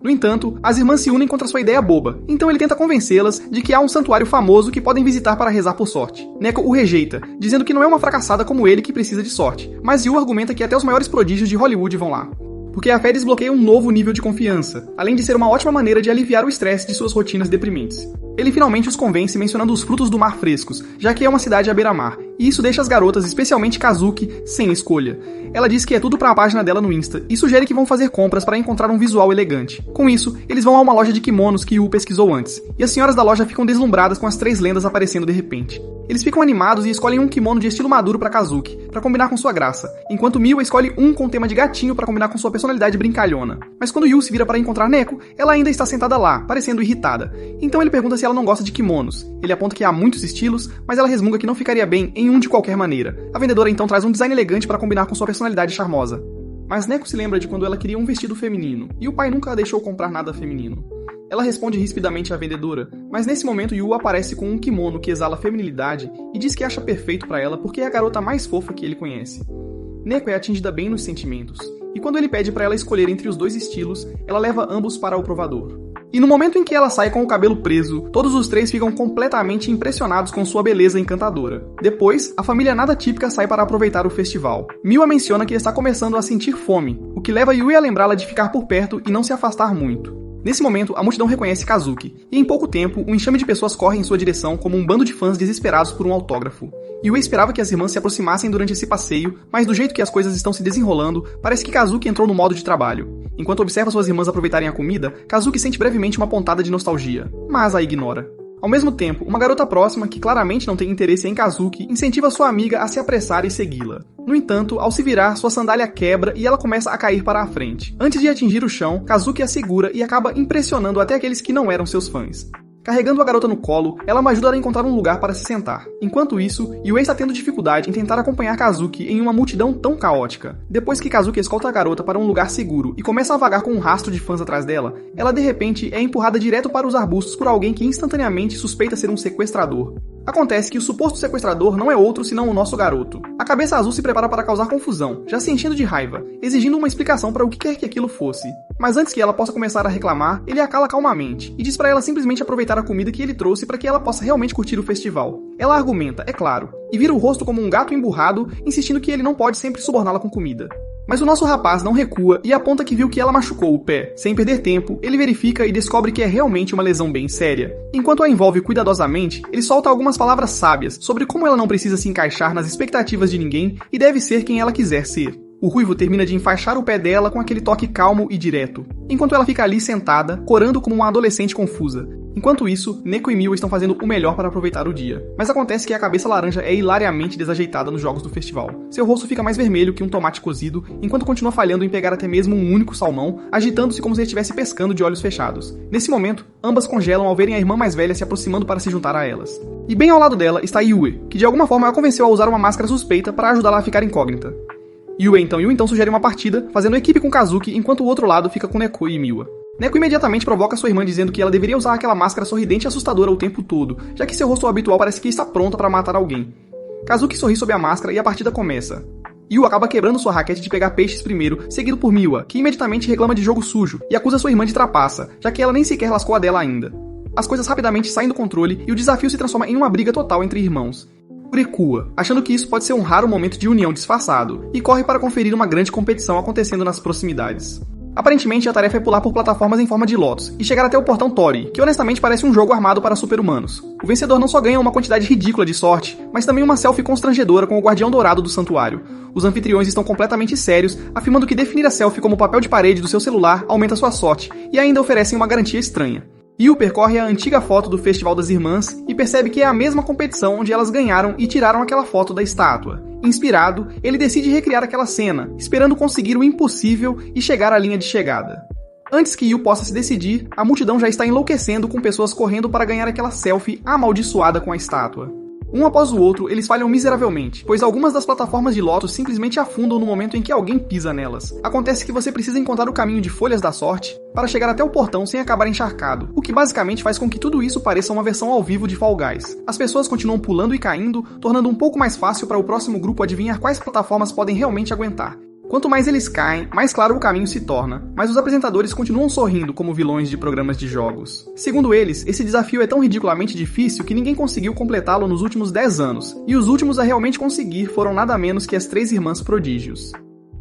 No entanto, as irmãs se unem contra sua ideia boba, então ele tenta convencê-las de que há um santuário famoso que podem visitar para rezar por sorte. Neko o rejeita, dizendo que não é uma fracassada como ele que precisa de sorte, mas Yu argumenta que até os maiores prodígios de Hollywood vão lá. Porque a fé desbloqueia um novo nível de confiança, além de ser uma ótima maneira de aliviar o estresse de suas rotinas deprimentes. Ele finalmente os convence mencionando os frutos do mar frescos, já que é uma cidade à beira-mar, e isso deixa as garotas, especialmente Kazuki, sem escolha. Ela diz que é tudo para a página dela no Insta, e sugere que vão fazer compras para encontrar um visual elegante. Com isso, eles vão a uma loja de kimonos que Yu pesquisou antes, e as senhoras da loja ficam deslumbradas com as 3 lendas aparecendo de repente. Eles ficam animados e escolhem um kimono de estilo maduro para Kazuki, para combinar com sua graça, enquanto Miwa escolhe um com tema de gatinho para combinar com sua personalidade brincalhona. Mas quando Yu se vira para encontrar Neko, ela ainda está sentada lá, parecendo irritada. Então ele pergunta se ela não gosta de kimonos. Ele aponta que há muitos estilos, mas ela resmunga que não ficaria bem em um de qualquer maneira. A vendedora então traz um design elegante para combinar com sua personalidade charmosa. Mas Neko se lembra de quando ela queria um vestido feminino, e o pai nunca a deixou comprar nada feminino. Ela responde rispidamente à vendedora, mas nesse momento Yu aparece com um kimono que exala feminilidade e diz que acha perfeito para ela porque é a garota mais fofa que ele conhece. Neko é atingida bem nos sentimentos, e quando ele pede para ela escolher entre os 2 estilos, ela leva ambos para o provador. E no momento em que ela sai com o cabelo preso, todos os 3 ficam completamente impressionados com sua beleza encantadora. Depois, a família nada típica sai para aproveitar o festival. Miwa menciona que está começando a sentir fome, o que leva Yui a lembrá-la de ficar por perto e não se afastar muito. Nesse momento, a multidão reconhece Kazuki, e em pouco tempo, um enxame de pessoas corre em sua direção como um bando de fãs desesperados por um autógrafo. Yui esperava que as irmãs se aproximassem durante esse passeio, mas do jeito que as coisas estão se desenrolando, parece que Kazuki entrou no modo de trabalho. Enquanto observa suas irmãs aproveitarem a comida, Kazuki sente brevemente uma pontada de nostalgia, mas a ignora. Ao mesmo tempo, uma garota próxima, que claramente não tem interesse em Kazuki, incentiva sua amiga a se apressar e segui-la. No entanto, ao se virar, sua sandália quebra e ela começa a cair para a frente. Antes de atingir o chão, Kazuki a segura e acaba impressionando até aqueles que não eram seus fãs. Carregando a garota no colo, ela o ajuda a encontrar um lugar para se sentar. Enquanto isso, Yui está tendo dificuldade em tentar acompanhar Kazuki em uma multidão tão caótica. Depois que Kazuki escolta a garota para um lugar seguro e começa a vagar com um rastro de fãs atrás dela, ela de repente é empurrada direto para os arbustos por alguém que instantaneamente suspeita ser um sequestrador. Acontece que o suposto sequestrador não é outro senão o nosso garoto. A cabeça azul se prepara para causar confusão, já se enchendo de raiva, exigindo uma explicação para o que quer que aquilo fosse. Mas antes que ela possa começar a reclamar, ele a cala calmamente e diz para ela simplesmente aproveitar a comida que ele trouxe para que ela possa realmente curtir o festival. Ela argumenta, é claro, e vira o rosto como um gato emburrado, insistindo que ele não pode sempre suborná-la com comida. Mas o nosso rapaz não recua e aponta que viu que ela machucou o pé. Sem perder tempo, ele verifica e descobre que é realmente uma lesão bem séria. Enquanto a envolve cuidadosamente, ele solta algumas palavras sábias sobre como ela não precisa se encaixar nas expectativas de ninguém e deve ser quem ela quiser ser. O ruivo termina de enfaixar o pé dela com aquele toque calmo e direto, enquanto ela fica ali sentada, corando como uma adolescente confusa. Enquanto isso, Neko e Miwa estão fazendo o melhor para aproveitar o dia. Mas acontece que a cabeça laranja é hilariamente desajeitada nos jogos do festival. Seu rosto fica mais vermelho que um tomate cozido, enquanto continua falhando em pegar até mesmo um único salmão, agitando-se como se estivesse pescando de olhos fechados. Nesse momento, ambas congelam ao verem a irmã mais velha se aproximando para se juntar a elas. E bem ao lado dela está Yue, que de alguma forma a convenceu a usar uma máscara suspeita para ajudá-la a ficar incógnita. Yue então sugere uma partida, fazendo equipe com Kazuki, enquanto o outro lado fica com Neko e Miwa. Neko imediatamente provoca sua irmã dizendo que ela deveria usar aquela máscara sorridente e assustadora o tempo todo, já que seu rosto habitual parece que está pronta para matar alguém. Kazuki sorri sob a máscara e a partida começa. Yu acaba quebrando sua raquete de pegar peixes primeiro, seguido por Miwa, que imediatamente reclama de jogo sujo e acusa sua irmã de trapaça, já que ela nem sequer lascou a dela ainda. As coisas rapidamente saem do controle e o desafio se transforma em uma briga total entre irmãos. Yu recua, achando que isso pode ser um raro momento de união disfarçado, e corre para conferir uma grande competição acontecendo nas proximidades. Aparentemente, a tarefa é pular por plataformas em forma de lótus e chegar até o portão Tori, que honestamente parece um jogo armado para super-humanos. O vencedor não só ganha uma quantidade ridícula de sorte, mas também uma selfie constrangedora com o guardião dourado do santuário. Os anfitriões estão completamente sérios, afirmando que definir a selfie como papel de parede do seu celular aumenta sua sorte, e ainda oferecem uma garantia estranha. Yu percorre a antiga foto do Festival das Irmãs e percebe que é a mesma competição onde elas ganharam e tiraram aquela foto da estátua. Inspirado, ele decide recriar aquela cena, esperando conseguir o impossível e chegar à linha de chegada. Antes que Yu possa se decidir, a multidão já está enlouquecendo com pessoas correndo para ganhar aquela selfie amaldiçoada com a estátua. Um após o outro, eles falham miseravelmente, pois algumas das plataformas de lótus simplesmente afundam no momento em que alguém pisa nelas. Acontece que você precisa encontrar o caminho de folhas da sorte para chegar até o portão sem acabar encharcado, o que basicamente faz com que tudo isso pareça uma versão ao vivo de Fall Guys. As pessoas continuam pulando e caindo, tornando um pouco mais fácil para o próximo grupo adivinhar quais plataformas podem realmente aguentar. Quanto mais eles caem, mais claro o caminho se torna, mas os apresentadores continuam sorrindo como vilões de programas de jogos. Segundo eles, esse desafio é tão ridiculamente difícil que ninguém conseguiu completá-lo nos últimos 10 anos, e os últimos a realmente conseguir foram nada menos que as 3 irmãs prodígios.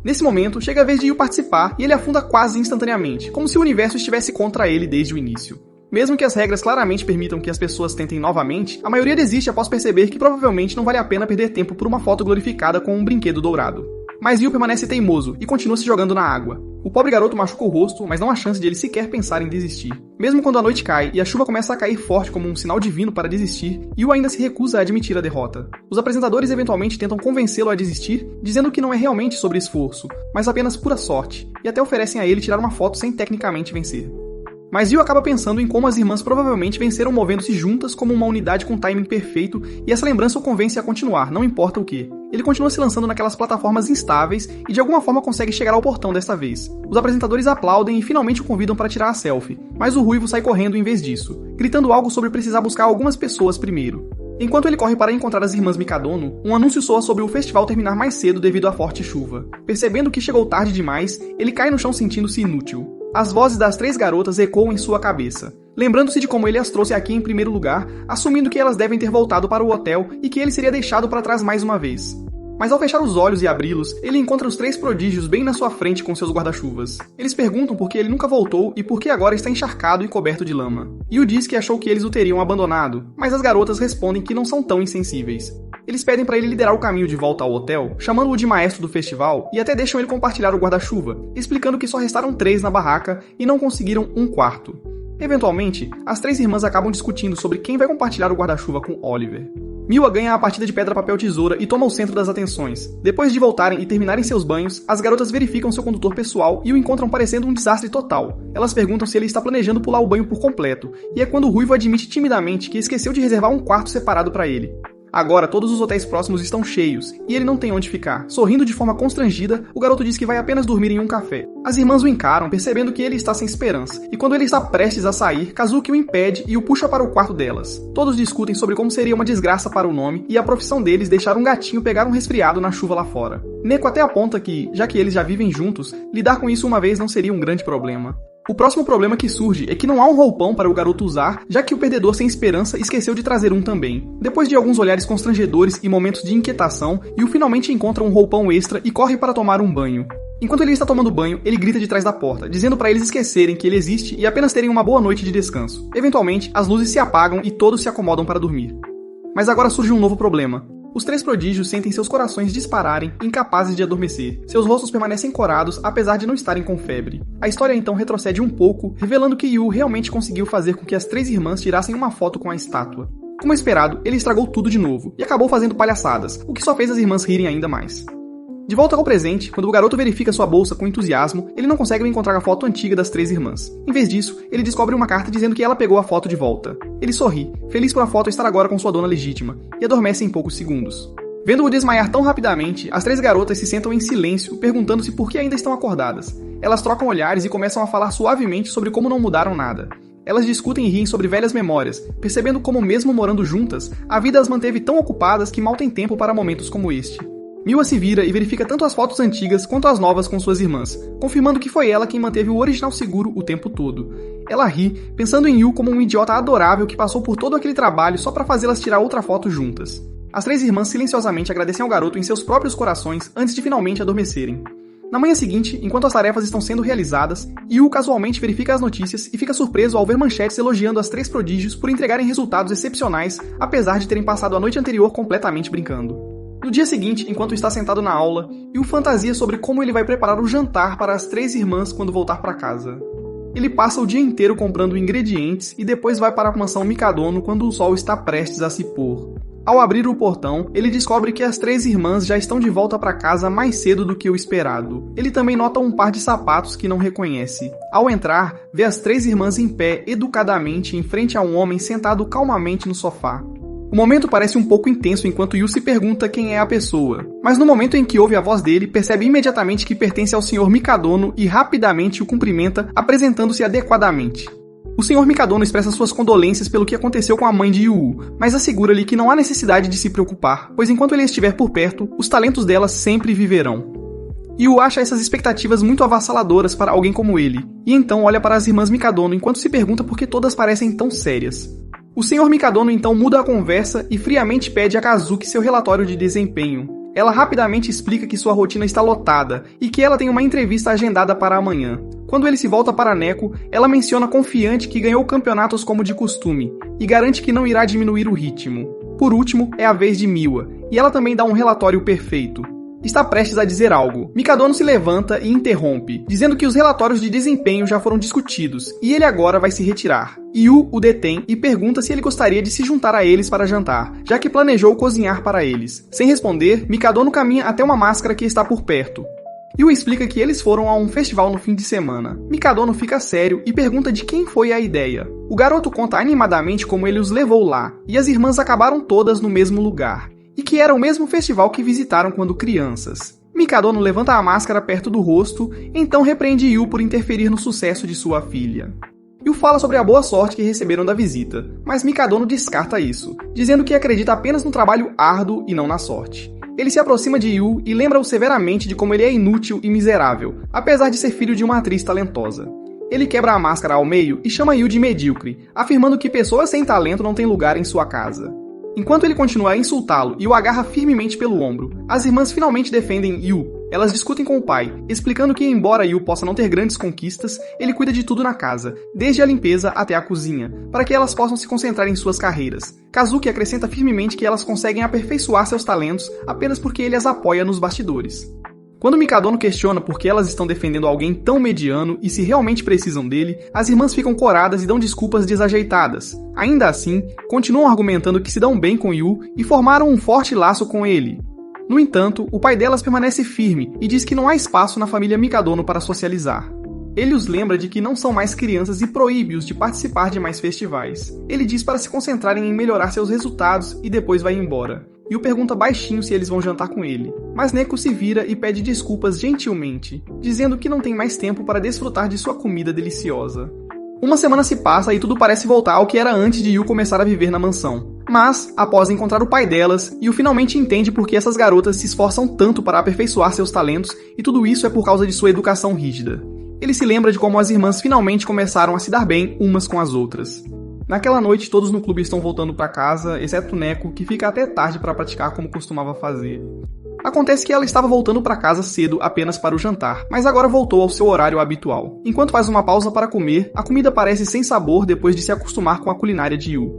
Nesse momento, chega a vez de Yu participar e ele afunda quase instantaneamente, como se o universo estivesse contra ele desde o início. Mesmo que as regras claramente permitam que as pessoas tentem novamente, a maioria desiste após perceber que provavelmente não vale a pena perder tempo por uma foto glorificada com um brinquedo dourado. Mas Yu permanece teimoso e continua se jogando na água. O pobre garoto machuca o rosto, mas não há chance de ele sequer pensar em desistir. Mesmo quando a noite cai e a chuva começa a cair forte como um sinal divino para desistir, Yu ainda se recusa a admitir a derrota. Os apresentadores eventualmente tentam convencê-lo a desistir, dizendo que não é realmente sobre esforço, mas apenas pura sorte, e até oferecem a ele tirar uma foto sem tecnicamente vencer. Mas Yu acaba pensando em como as irmãs provavelmente venceram movendo-se juntas como uma unidade com timing perfeito, e essa lembrança o convence a continuar, não importa o que. Ele continua se lançando naquelas plataformas instáveis e de alguma forma consegue chegar ao portão desta vez. Os apresentadores aplaudem e finalmente o convidam para tirar a selfie, mas o ruivo sai correndo em vez disso, gritando algo sobre precisar buscar algumas pessoas primeiro. Enquanto ele corre para encontrar as irmãs Mikadono, um anúncio soa sobre o festival terminar mais cedo devido à forte chuva. Percebendo que chegou tarde demais, ele cai no chão sentindo-se inútil. As vozes das 3 garotas ecoam em sua cabeça, lembrando-se de como ele as trouxe aqui em primeiro lugar, assumindo que elas devem ter voltado para o hotel e que ele seria deixado para trás mais uma vez. Mas ao fechar os olhos e abri-los, ele encontra os 3 prodígios bem na sua frente com seus guarda-chuvas. Eles perguntam por que ele nunca voltou e por que agora está encharcado e coberto de lama. Yu diz que achou que eles o teriam abandonado, mas as garotas respondem que não são tão insensíveis. Eles pedem para ele liderar o caminho de volta ao hotel, chamando-o de maestro do festival, e até deixam ele compartilhar o guarda-chuva, explicando que só restaram 3 na barraca e não conseguiram um quarto. Eventualmente, as 3 irmãs acabam discutindo sobre quem vai compartilhar o guarda-chuva com Oliver. Miwa ganha a partida de pedra, papel, tesoura e toma o centro das atenções. Depois de voltarem e terminarem seus banhos, as garotas verificam seu condutor pessoal e o encontram parecendo um desastre total. Elas perguntam se ele está planejando pular o banho por completo, e é quando o Ruivo admite timidamente que esqueceu de reservar um quarto separado para ele. Agora, todos os hotéis próximos estão cheios, e ele não tem onde ficar. Sorrindo de forma constrangida, o garoto diz que vai apenas dormir em um café. As irmãs o encaram, percebendo que ele está sem esperança, e quando ele está prestes a sair, Kazuki o impede e o puxa para o quarto delas. Todos discutem sobre como seria uma desgraça para o nome, e a profissão deles deixar um gatinho pegar um resfriado na chuva lá fora. Neko até aponta que, já que eles já vivem juntos, lidar com isso uma vez não seria um grande problema. O próximo problema que surge é que não há um roupão para o garoto usar, já que o perdedor sem esperança esqueceu de trazer um também. Depois de alguns olhares constrangedores e momentos de inquietação, Yu finalmente encontra um roupão extra e corre para tomar um banho. Enquanto ele está tomando banho, ele grita de trás da porta, dizendo para eles esquecerem que ele existe e apenas terem uma boa noite de descanso. Eventualmente, as luzes se apagam e todos se acomodam para dormir. Mas agora surge um novo problema. Os 3 prodígios sentem seus corações dispararem, incapazes de adormecer. Seus rostos permanecem corados, apesar de não estarem com febre. A história então retrocede um pouco, revelando que Yu realmente conseguiu fazer com que as 3 irmãs tirassem uma foto com a estátua. Como esperado, ele estragou tudo de novo, e acabou fazendo palhaçadas, o que só fez as irmãs rirem ainda mais. De volta ao presente, quando o garoto verifica sua bolsa com entusiasmo, ele não consegue encontrar a foto antiga das 3 irmãs. Em vez disso, ele descobre uma carta dizendo que ela pegou a foto de volta. Ele sorri, feliz por a foto estar agora com sua dona legítima, e adormece em poucos segundos. Vendo-o desmaiar tão rapidamente, as 3 garotas se sentam em silêncio, perguntando-se por que ainda estão acordadas. Elas trocam olhares e começam a falar suavemente sobre como não mudaram nada. Elas discutem e riem sobre velhas memórias, percebendo como mesmo morando juntas, a vida as manteve tão ocupadas que mal tem tempo para momentos como este. Miwa se vira e verifica tanto as fotos antigas quanto as novas com suas irmãs, confirmando que foi ela quem manteve o original seguro o tempo todo. Ela ri, pensando em Yu como um idiota adorável que passou por todo aquele trabalho só para fazê-las tirar outra foto juntas. As 3 irmãs silenciosamente agradecem ao garoto em seus próprios corações antes de finalmente adormecerem. Na manhã seguinte, enquanto as tarefas estão sendo realizadas, Yu casualmente verifica as notícias e fica surpreso ao ver manchetes elogiando as 3 prodígios por entregarem resultados excepcionais, apesar de terem passado a noite anterior completamente brincando. No dia seguinte, enquanto está sentado na aula, Yu fantasia sobre como ele vai preparar o jantar para as 3 irmãs quando voltar para casa. Ele passa o dia inteiro comprando ingredientes e depois vai para a mansão Mikadono quando o sol está prestes a se pôr. Ao abrir o portão, ele descobre que as 3 irmãs já estão de volta para casa mais cedo do que o esperado. Ele também nota um par de sapatos que não reconhece. Ao entrar, vê as 3 irmãs em pé, educadamente, em frente a um homem sentado calmamente no sofá. O momento parece um pouco intenso enquanto Yu se pergunta quem é a pessoa, mas no momento em que ouve a voz dele, percebe imediatamente que pertence ao Sr. Mikadono e rapidamente o cumprimenta, apresentando-se adequadamente. O Sr. Mikadono expressa suas condolências pelo que aconteceu com a mãe de Yu, mas assegura-lhe que não há necessidade de se preocupar, pois enquanto ele estiver por perto, os talentos dela sempre viverão. Yu acha essas expectativas muito avassaladoras para alguém como ele, e então olha para as irmãs Mikadono enquanto se pergunta por que todas parecem tão sérias. O Sr. Mikadono então muda a conversa e friamente pede a Kazuki seu relatório de desempenho. Ela rapidamente explica que sua rotina está lotada e que ela tem uma entrevista agendada para amanhã. Quando ele se volta para Neko, ela menciona confiante que ganhou campeonatos como de costume e garante que não irá diminuir o ritmo. Por último, é a vez de Miwa, e ela também dá um relatório perfeito. Está prestes a dizer algo. Mikadono se levanta e interrompe, dizendo que os relatórios de desempenho já foram discutidos e ele agora vai se retirar. Yu o detém e pergunta se ele gostaria de se juntar a eles para jantar, já que planejou cozinhar para eles. Sem responder, Mikadono caminha até uma máscara que está por perto. Yu explica que eles foram a um festival no fim de semana. Mikadono fica sério e pergunta de quem foi a ideia. O garoto conta animadamente como ele os levou lá, e as irmãs acabaram todas no mesmo lugar, e que era o mesmo festival que visitaram quando crianças. Mikadono levanta a máscara perto do rosto, então repreende Yu por interferir no sucesso de sua filha. Yu fala sobre a boa sorte que receberam da visita, mas Mikadono descarta isso, dizendo que acredita apenas no trabalho árduo e não na sorte. Ele se aproxima de Yu e lembra-o severamente de como ele é inútil e miserável, apesar de ser filho de uma atriz talentosa. Ele quebra a máscara ao meio e chama Yu de medíocre, afirmando que pessoas sem talento não têm lugar em sua casa. Enquanto ele continua a insultá-lo e o agarra firmemente pelo ombro, as irmãs finalmente defendem Yu. Elas discutem com o pai, explicando que embora Yu possa não ter grandes conquistas, ele cuida de tudo na casa, desde a limpeza até a cozinha, para que elas possam se concentrar em suas carreiras. Kazuki acrescenta firmemente que elas conseguem aperfeiçoar seus talentos apenas porque ele as apoia nos bastidores. Quando Mikadono questiona por que elas estão defendendo alguém tão mediano e se realmente precisam dele, as irmãs ficam coradas e dão desculpas desajeitadas. Ainda assim, continuam argumentando que se dão bem com Yu e formaram um forte laço com ele. No entanto, o pai delas permanece firme e diz que não há espaço na família Mikadono para socializar. Ele os lembra de que não são mais crianças e proíbe-os de participar de mais festivais. Ele diz para se concentrarem em melhorar seus resultados e depois vai embora. Yu pergunta baixinho se eles vão jantar com ele, mas Neko se vira e pede desculpas gentilmente, dizendo que não tem mais tempo para desfrutar de sua comida deliciosa. Uma semana se passa e tudo parece voltar ao que era antes de Yu começar a viver na mansão. Mas, após encontrar o pai delas, Yu finalmente entende por que essas garotas se esforçam tanto para aperfeiçoar seus talentos e tudo isso é por causa de sua educação rígida. Ele se lembra de como as irmãs finalmente começaram a se dar bem umas com as outras. Naquela noite, todos no clube estão voltando para casa, exceto Neko, que fica até tarde para praticar como costumava fazer. Acontece que ela estava voltando para casa cedo apenas para o jantar, mas agora voltou ao seu horário habitual. Enquanto faz uma pausa para comer, a comida parece sem sabor depois de se acostumar com a culinária de Yu.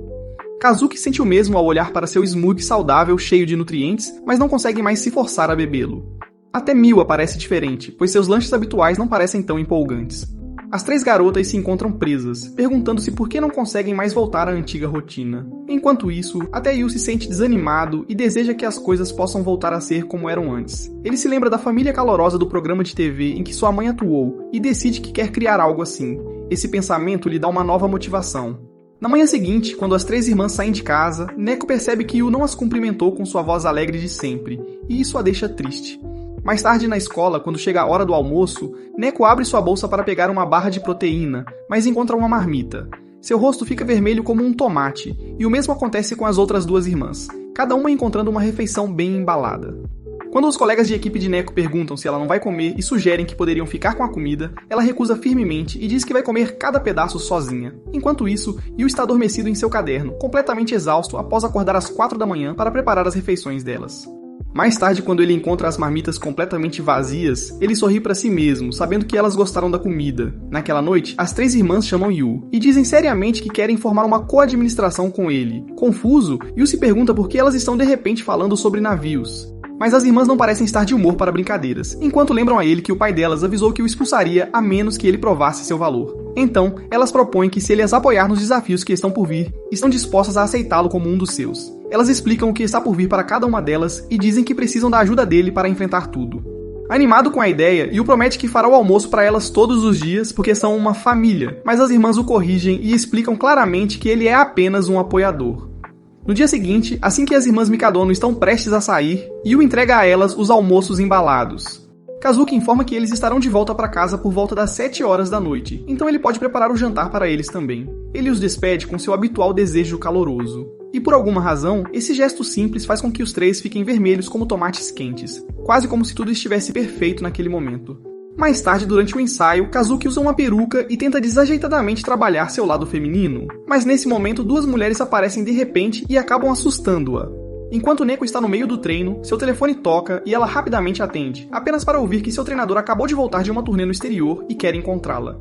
Kazuki sente o mesmo ao olhar para seu smoothie saudável cheio de nutrientes, mas não consegue mais se forçar a bebê-lo. Até Miwa parece diferente, pois seus lanches habituais não parecem tão empolgantes. As 3 garotas se encontram presas, perguntando-se por que não conseguem mais voltar à antiga rotina. Enquanto isso, até Yu se sente desanimado e deseja que as coisas possam voltar a ser como eram antes. Ele se lembra da família calorosa do programa de TV em que sua mãe atuou e decide que quer criar algo assim. Esse pensamento lhe dá uma nova motivação. Na manhã seguinte, quando as 3 irmãs saem de casa, Neko percebe que Yu não as cumprimentou com sua voz alegre de sempre, e isso a deixa triste. Mais tarde na escola, quando chega a hora do almoço, Neko abre sua bolsa para pegar uma barra de proteína, mas encontra uma marmita. Seu rosto fica vermelho como um tomate, e o mesmo acontece com as outras duas irmãs, cada uma encontrando uma refeição bem embalada. Quando os colegas de equipe de Neko perguntam se ela não vai comer e sugerem que poderiam ficar com a comida, ela recusa firmemente e diz que vai comer cada pedaço sozinha. Enquanto isso, Yu está adormecido em seu caderno, completamente exausto após acordar às 4 da manhã para preparar as refeições delas. Mais tarde, quando ele encontra as marmitas completamente vazias, ele sorri para si mesmo, sabendo que elas gostaram da comida. Naquela noite, as 3 irmãs chamam Yu e dizem seriamente que querem formar uma co-administração com ele. Confuso, Yu se pergunta por que elas estão de repente falando sobre navios. Mas as irmãs não parecem estar de humor para brincadeiras, enquanto lembram a ele que o pai delas avisou que o expulsaria a menos que ele provasse seu valor. Então, elas propõem que se ele as apoiar nos desafios que estão por vir, estão dispostas a aceitá-lo como um dos seus. Elas explicam o que está por vir para cada uma delas e dizem que precisam da ajuda dele para enfrentar tudo. Animado com a ideia, Yu promete que fará o almoço para elas todos os dias porque são uma família, mas as irmãs o corrigem e explicam claramente que ele é apenas um apoiador. No dia seguinte, assim que as irmãs Mikadono estão prestes a sair, Yu entrega a elas os almoços embalados. Kazuki informa que eles estarão de volta para casa por volta das 7 horas da noite, então ele pode preparar o jantar para eles também. Ele os despede com seu habitual desejo caloroso. E por alguma razão, esse gesto simples faz com que os 3 fiquem vermelhos como tomates quentes, quase como se tudo estivesse perfeito naquele momento. Mais tarde, durante o ensaio, Kazuki usa uma peruca e tenta desajeitadamente trabalhar seu lado feminino. Mas nesse momento, 2 mulheres aparecem de repente e acabam assustando-a. Enquanto Neko está no meio do treino, seu telefone toca e ela rapidamente atende, apenas para ouvir que seu treinador acabou de voltar de uma turnê no exterior e quer encontrá-la.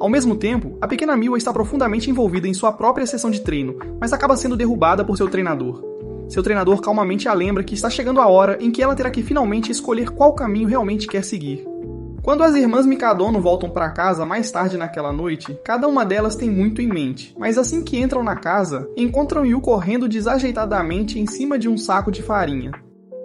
Ao mesmo tempo, a pequena Miwa está profundamente envolvida em sua própria sessão de treino, mas acaba sendo derrubada por seu treinador. Seu treinador calmamente a lembra que está chegando a hora em que ela terá que finalmente escolher qual caminho realmente quer seguir. Quando as irmãs Mikadono voltam para casa mais tarde naquela noite, cada uma delas tem muito em mente, mas assim que entram na casa, encontram Yu correndo desajeitadamente em cima de um saco de farinha.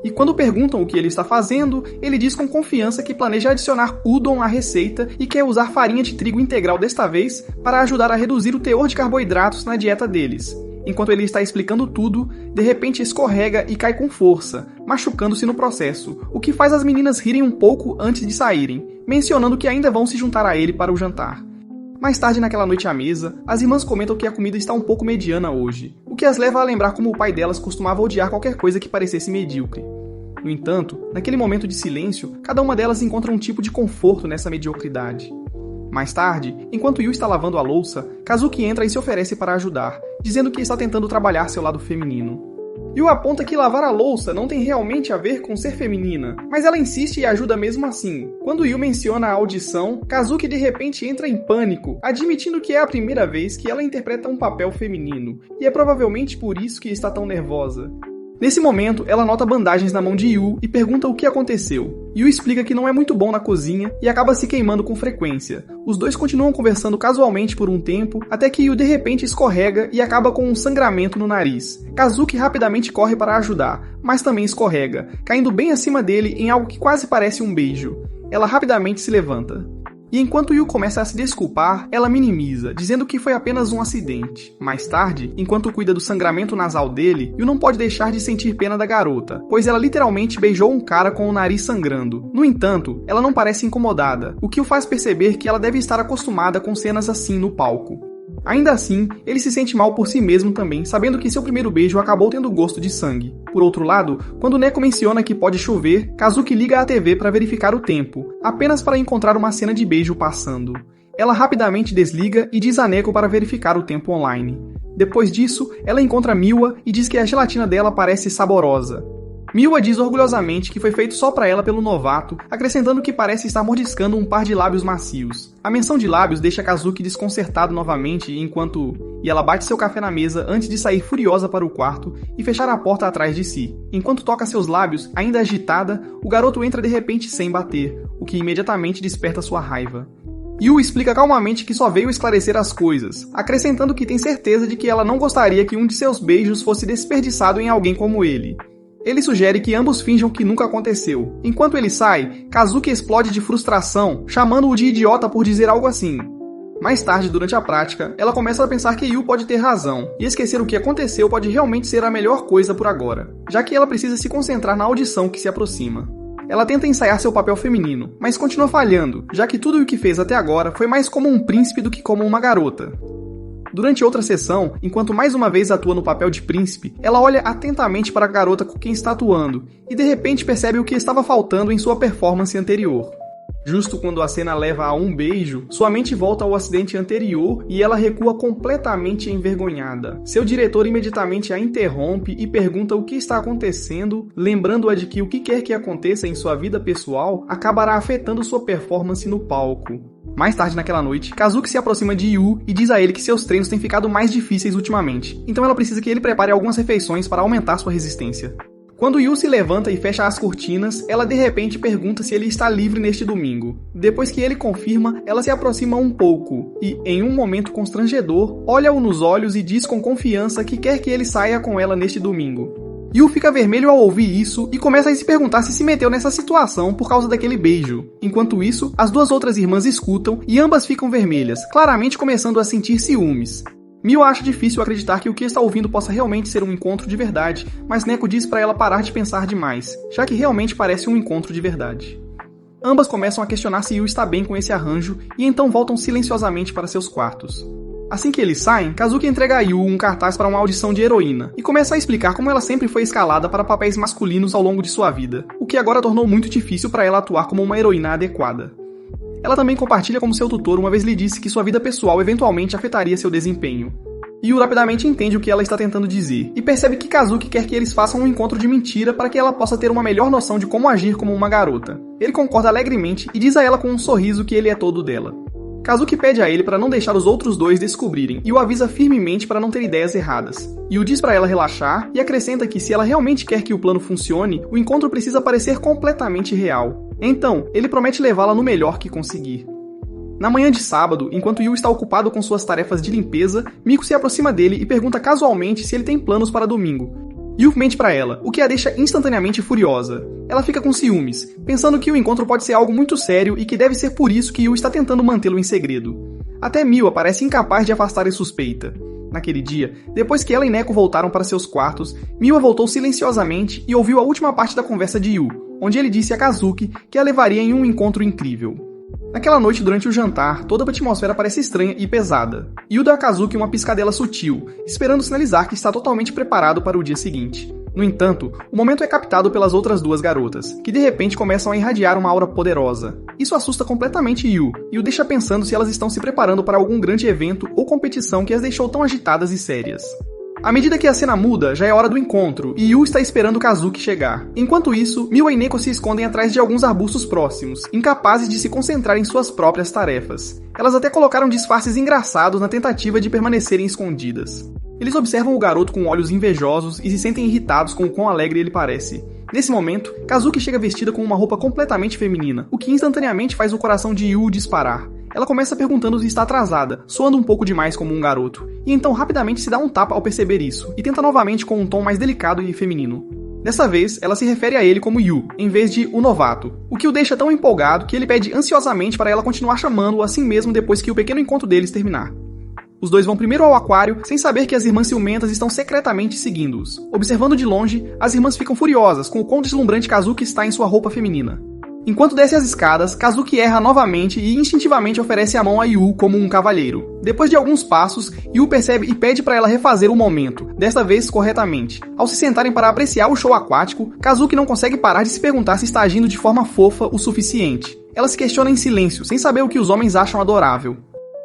E quando perguntam o que ele está fazendo, ele diz com confiança que planeja adicionar udon à receita e quer usar farinha de trigo integral desta vez para ajudar a reduzir o teor de carboidratos na dieta deles. Enquanto ele está explicando tudo, de repente escorrega e cai com força, machucando-se no processo, o que faz as meninas rirem um pouco antes de saírem, mencionando que ainda vão se juntar a ele para o jantar. Mais tarde naquela noite à mesa, as irmãs comentam que a comida está um pouco mediana hoje, o que as leva a lembrar como o pai delas costumava odiar qualquer coisa que parecesse medíocre. No entanto, naquele momento de silêncio, cada uma delas encontra um tipo de conforto nessa mediocridade. Mais tarde, enquanto Yu está lavando a louça, Kazuki entra e se oferece para ajudar, dizendo que está tentando trabalhar seu lado feminino. Yu aponta que lavar a louça não tem realmente a ver com ser feminina, mas ela insiste e ajuda mesmo assim. Quando Yu menciona a audição, Kazuki de repente entra em pânico, admitindo que é a primeira vez que ela interpreta um papel feminino, e é provavelmente por isso que está tão nervosa. Nesse momento, ela nota bandagens na mão de Yu e pergunta o que aconteceu. Yu explica que não é muito bom na cozinha e acaba se queimando com frequência. Os dois continuam conversando casualmente por um tempo, até que Yu de repente escorrega e acaba com um sangramento no nariz. Kazuki rapidamente corre para ajudar, mas também escorrega, caindo bem acima dele em algo que quase parece um beijo. Ela rapidamente se levanta. E enquanto Yu começa a se desculpar, ela minimiza, dizendo que foi apenas um acidente. Mais tarde, enquanto cuida do sangramento nasal dele, Yu não pode deixar de sentir pena da garota, pois ela literalmente beijou um cara com o nariz sangrando. No entanto, ela não parece incomodada, o que o faz perceber que ela deve estar acostumada com cenas assim no palco. Ainda assim, ele se sente mal por si mesmo também, sabendo que seu primeiro beijo acabou tendo gosto de sangue. Por outro lado, quando Neko menciona que pode chover, Kazuki liga à TV para verificar o tempo, apenas para encontrar uma cena de beijo passando. Ela rapidamente desliga e diz a Neko para verificar o tempo online. Depois disso, ela encontra Miwa e diz que a gelatina dela parece saborosa. Miwa diz orgulhosamente que foi feito só pra ela pelo novato, acrescentando que parece estar mordiscando um par de lábios macios. A menção de lábios deixa Kazuki desconcertado novamente e ela bate seu café na mesa antes de sair furiosa para o quarto e fechar a porta atrás de si. Enquanto toca seus lábios, ainda agitada, o garoto entra de repente sem bater, o que imediatamente desperta sua raiva. Yu explica calmamente que só veio esclarecer as coisas, acrescentando que tem certeza de que ela não gostaria que um de seus beijos fosse desperdiçado em alguém como ele. Ele sugere que ambos finjam que nunca aconteceu. Enquanto ele sai, Kazuki explode de frustração, chamando-o de idiota por dizer algo assim. Mais tarde, durante a prática, ela começa a pensar que Yu pode ter razão, e esquecer o que aconteceu pode realmente ser a melhor coisa por agora, já que ela precisa se concentrar na audição que se aproxima. ela tenta ensaiar seu papel feminino, mas continua falhando, já que tudo o que fez até agora foi mais como um príncipe do que como uma garota. Durante outra sessão, enquanto mais uma vez atua no papel de príncipe, ela olha atentamente para a garota com quem está atuando e de repente percebe o que estava faltando em sua performance anterior. Justo quando a cena leva a um beijo, sua mente volta ao acidente anterior e ela recua completamente envergonhada. Seu diretor imediatamente a interrompe e pergunta o que está acontecendo, lembrando-a de que o que quer que aconteça em sua vida pessoal acabará afetando sua performance no palco. Mais tarde naquela noite, Kazuki se aproxima de Yu e diz a ele que seus treinos têm ficado mais difíceis ultimamente, então ela precisa que ele prepare algumas refeições para aumentar sua resistência. Quando Yu se levanta e fecha as cortinas, ela de repente pergunta se ele está livre neste domingo. Depois que ele confirma, ela se aproxima um pouco e, em um momento constrangedor, olha-o nos olhos e diz com confiança que quer que ele saia com ela neste domingo. Yu fica vermelho ao ouvir isso e começa a se perguntar se meteu nessa situação por causa daquele beijo. Enquanto isso, as duas outras irmãs escutam e ambas ficam vermelhas, claramente começando a sentir ciúmes. Miu acha difícil acreditar que o que está ouvindo possa realmente ser um encontro de verdade, mas Neko diz para ela parar de pensar demais, já que realmente parece um encontro de verdade. Ambas começam a questionar se Yu está bem com esse arranjo e então voltam silenciosamente para seus quartos. Assim que eles saem, Kazuki entrega a Yu um cartaz para uma audição de heroína e começa a explicar como ela sempre foi escalada para papéis masculinos ao longo de sua vida, o que agora tornou muito difícil para ela atuar como uma heroína adequada. Ela também compartilha como seu tutor uma vez lhe disse que sua vida pessoal eventualmente afetaria seu desempenho. Yu rapidamente entende o que ela está tentando dizer e percebe que Kazuki quer que eles façam um encontro de mentira para que ela possa ter uma melhor noção de como agir como uma garota. Ele concorda alegremente e diz a ela com um sorriso que ele é todo dela. Kazuki pede a ele para não deixar os outros dois descobrirem e o avisa firmemente para não ter ideias erradas. Yu diz para ela relaxar e acrescenta que se ela realmente quer que o plano funcione, o encontro precisa parecer completamente real. Então, ele promete levá-la no melhor que conseguir. Na manhã de sábado, enquanto Yu está ocupado com suas tarefas de limpeza, Miko se aproxima dele e pergunta casualmente se ele tem planos para domingo. Yu mente para ela, o que a deixa instantaneamente furiosa. Ela fica com ciúmes, pensando que o encontro pode ser algo muito sério e que deve ser por isso que Yu está tentando mantê-lo em segredo. Até Miwa parece incapaz de afastar a suspeita. Naquele dia, depois que ela e Neko voltaram para seus quartos, Miwa voltou silenciosamente e ouviu a última parte da conversa de Yu, onde ele disse a Kazuki que a levaria em um encontro incrível. Naquela noite, durante o jantar, toda a atmosfera parece estranha e pesada. Yu dá a Kazuki uma piscadela sutil, esperando sinalizar que está totalmente preparado para o dia seguinte. No entanto, o momento é captado pelas outras duas garotas, que de repente começam a irradiar uma aura poderosa. Isso assusta completamente Yu, e o deixa pensando se elas estão se preparando para algum grande evento ou competição que as deixou tão agitadas e sérias. À medida que a cena muda, já é hora do encontro, e Yu está esperando Kazuki chegar. Enquanto isso, Miwa e Neko se escondem atrás de alguns arbustos próximos, incapazes de se concentrar em suas próprias tarefas. Elas até colocaram disfarces engraçados na tentativa de permanecerem escondidas. Eles observam o garoto com olhos invejosos e se sentem irritados com o quão alegre ele parece. Nesse momento, Kazuki chega vestida com uma roupa completamente feminina, o que instantaneamente faz o coração de Yu disparar. Ela começa perguntando se está atrasada, soando um pouco demais como um garoto, e então rapidamente se dá um tapa ao perceber isso, e tenta novamente com um tom mais delicado e feminino. Dessa vez, ela se refere a ele como Yu, em vez de o novato, o que o deixa tão empolgado que ele pede ansiosamente para ela continuar chamando-o assim mesmo depois que o pequeno encontro deles terminar. Os dois vão primeiro ao aquário, sem saber que as irmãs ciumentas estão secretamente seguindo-os. Observando de longe, as irmãs ficam furiosas com o quão deslumbrante Kazuki está em sua roupa feminina. Enquanto desce as escadas, Kazuki erra novamente e instintivamente oferece a mão a Yu como um cavalheiro. Depois de alguns passos, Yu percebe e pede para ela refazer o momento, desta vez corretamente. Ao se sentarem para apreciar o show aquático, Kazuki não consegue parar de se perguntar se está agindo de forma fofa o suficiente. Ela se questiona em silêncio, sem saber o que os homens acham adorável.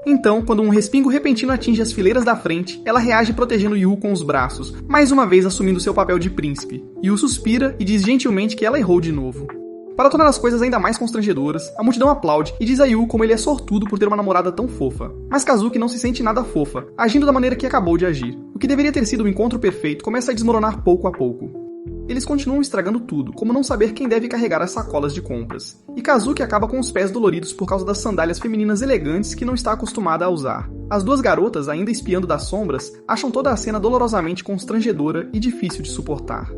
Então, quando um respingo repentino atinge as fileiras da frente, ela reage protegendo Yu com os braços, mais uma vez assumindo seu papel de príncipe. Yu suspira e diz gentilmente que ela errou de novo. Para tornar as coisas ainda mais constrangedoras, a multidão aplaude e diz a Yu como ele é sortudo por ter uma namorada tão fofa. Mas Kazuki não se sente nada fofa, agindo da maneira que acabou de agir. O que deveria ter sido um encontro perfeito começa a desmoronar pouco a pouco. Eles continuam estragando tudo, como não saber quem deve carregar as sacolas de compras. E Kazuki acaba com os pés doloridos por causa das sandálias femininas elegantes que não está acostumada a usar. As duas garotas, ainda espiando das sombras, acham toda a cena dolorosamente constrangedora e difícil de suportar.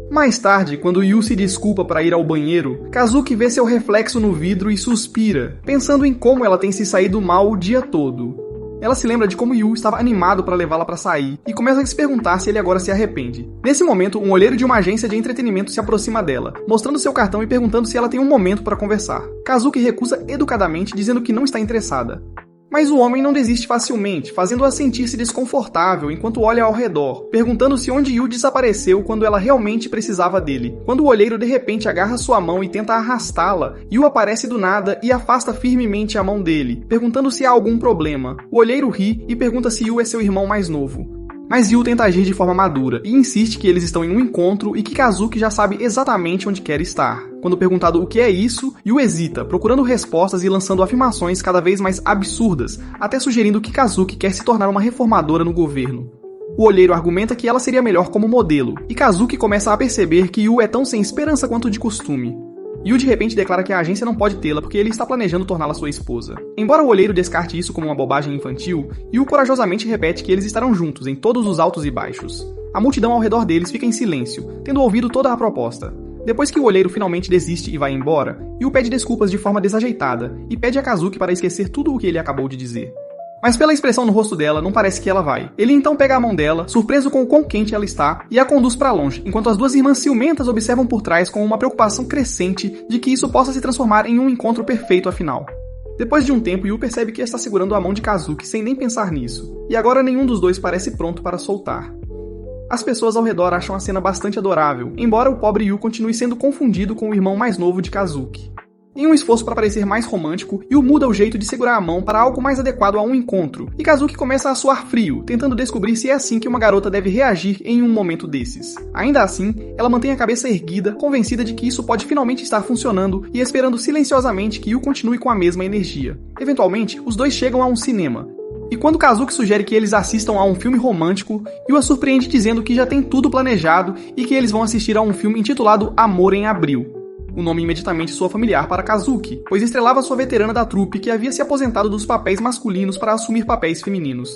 Mais tarde, quando Yu se desculpa para ir ao banheiro, Kazuki vê seu reflexo no vidro e suspira, pensando em como ela tem se saído mal o dia todo. Ela se lembra de como Yu estava animado para levá-la para sair e começa a se perguntar se ele agora se arrepende. Nesse momento, um olheiro de uma agência de entretenimento se aproxima dela, mostrando seu cartão e perguntando se ela tem um momento para conversar. Kazuki recusa educadamente, dizendo que não está interessada. Mas o homem não desiste facilmente, fazendo-a sentir-se desconfortável enquanto olha ao redor, perguntando-se onde Yu desapareceu quando ela realmente precisava dele. Quando o olheiro de repente agarra sua mão e tenta arrastá-la, Yu aparece do nada e afasta firmemente a mão dele, perguntando se há algum problema. O olheiro ri e pergunta se Yu é seu irmão mais novo. Mas Yu tenta agir de forma madura e insiste que eles estão em um encontro e que Kazuki já sabe exatamente onde quer estar. Quando perguntado o que é isso, Yu hesita, procurando respostas e lançando afirmações cada vez mais absurdas, até sugerindo que Kazuki quer se tornar uma reformadora no governo. O olheiro argumenta que ela seria melhor como modelo, e Kazuki começa a perceber que Yu é tão sem esperança quanto de costume. Yu de repente declara que a agência não pode tê-la porque ele está planejando torná-la sua esposa. Embora o olheiro descarte isso como uma bobagem infantil, Yu corajosamente repete que eles estarão juntos em todos os altos e baixos. A multidão ao redor deles fica em silêncio, tendo ouvido toda a proposta. Depois que o olheiro finalmente desiste e vai embora, Yu pede desculpas de forma desajeitada e pede a Kazuki para esquecer tudo o que ele acabou de dizer. Mas pela expressão no rosto dela, não parece que ela vai. Ele então pega a mão dela, surpreso com o quão quente ela está, e a conduz para longe, enquanto as duas irmãs ciumentas observam por trás com uma preocupação crescente de que isso possa se transformar em um encontro perfeito afinal. Depois de um tempo, Yu percebe que está segurando a mão de Kazuki sem nem pensar nisso, e agora nenhum dos dois parece pronto para soltar. As pessoas ao redor acham a cena bastante adorável, embora o pobre Yu continue sendo confundido com o irmão mais novo de Kazuki. Em um esforço para parecer mais romântico, Yu muda o jeito de segurar a mão para algo mais adequado a um encontro, e Kazuki começa a suar frio, tentando descobrir se é assim que uma garota deve reagir em um momento desses. Ainda assim, ela mantém a cabeça erguida, convencida de que isso pode finalmente estar funcionando e esperando silenciosamente que Yu continue com a mesma energia. Eventualmente, os dois chegam a um cinema. E quando Kazuki sugere que eles assistam a um filme romântico, Yu a surpreende dizendo que já tem tudo planejado e que eles vão assistir a um filme intitulado Amor em Abril. O nome imediatamente soa familiar para Kazuki, pois estrelava sua veterana da trupe que havia se aposentado dos papéis masculinos para assumir papéis femininos.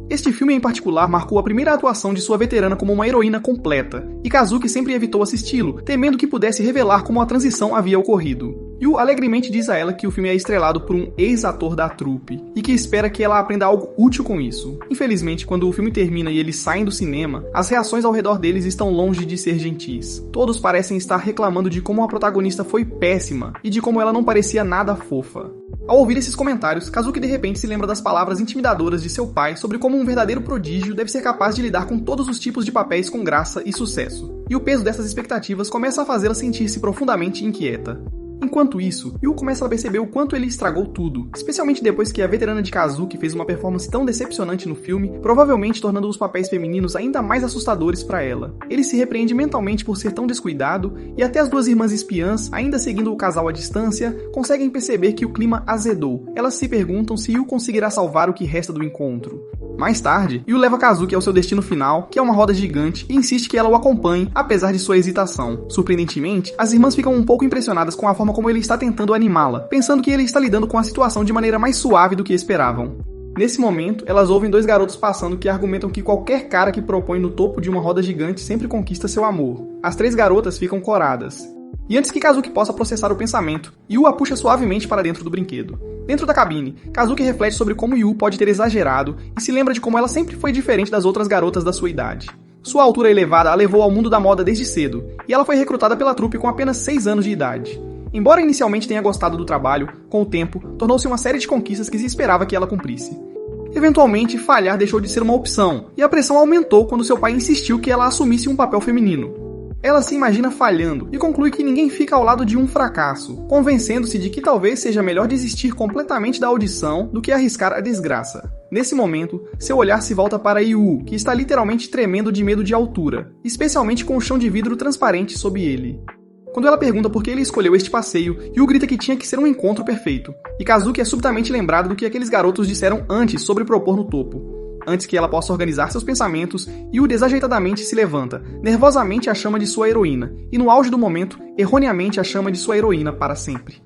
Este filme em particular marcou a primeira atuação de sua veterana como uma heroína completa, e Kazuki sempre evitou assisti-lo, temendo que pudesse revelar como a transição havia ocorrido. Yu alegremente diz a ela que o filme é estrelado por um ex-ator da trupe, e que espera que ela aprenda algo útil com isso. Infelizmente, quando o filme termina e eles saem do cinema, as reações ao redor deles estão longe de ser gentis. Todos parecem estar reclamando de como a protagonista foi péssima, e de como ela não parecia nada fofa. Ao ouvir esses comentários, Kazuki de repente se lembra das palavras intimidadoras de seu pai sobre como um verdadeiro prodígio deve ser capaz de lidar com todos os tipos de papéis com graça e sucesso. E o peso dessas expectativas começa a fazê-la sentir-se profundamente inquieta. Enquanto isso, Yu começa a perceber o quanto ele estragou tudo, especialmente depois que a veterana de Kazuki fez uma performance tão decepcionante no filme, provavelmente tornando os papéis femininos ainda mais assustadores para ela. Ele se repreende mentalmente por ser tão descuidado, e até as duas irmãs espiãs, ainda seguindo o casal à distância, conseguem perceber que o clima azedou. Elas se perguntam se Yu conseguirá salvar o que resta do encontro. Mais tarde, Yu leva Kazuki ao seu destino final, que é uma roda gigante, e insiste que ela o acompanhe, apesar de sua hesitação. Surpreendentemente, as irmãs ficam um pouco impressionadas com a forma como ele está tentando animá-la, pensando que ele está lidando com a situação de maneira mais suave do que esperavam. Nesse momento, elas ouvem dois garotos passando que argumentam que qualquer cara que propõe no topo de uma roda gigante sempre conquista seu amor. As três garotas ficam coradas. E antes que Kazuki possa processar o pensamento, Yu a puxa suavemente para dentro do brinquedo. Dentro da cabine, Kazuki reflete sobre como Yu pode ter exagerado e se lembra de como ela sempre foi diferente das outras garotas da sua idade. Sua altura elevada a levou ao mundo da moda desde cedo, e ela foi recrutada pela trupe com apenas 6 anos de idade. Embora inicialmente tenha gostado do trabalho, com o tempo, tornou-se uma série de conquistas que se esperava que ela cumprisse. Eventualmente, falhar deixou de ser uma opção, e a pressão aumentou quando seu pai insistiu que ela assumisse um papel feminino. Ela se imagina falhando e conclui que ninguém fica ao lado de um fracasso, convencendo-se de que talvez seja melhor desistir completamente da audição do que arriscar a desgraça. Nesse momento, seu olhar se volta para Yu, que está literalmente tremendo de medo de altura, especialmente com o chão de vidro transparente sob ele. Quando ela pergunta por que ele escolheu este passeio, Yu grita que tinha que ser um encontro perfeito, e Kazuki é subitamente lembrado do que aqueles garotos disseram antes sobre propor no topo. Antes que ela possa organizar seus pensamentos, Yu desajeitadamente se levanta, nervosamente a chama de sua heroína, e no auge do momento, erroneamente a chama de sua heroína para sempre.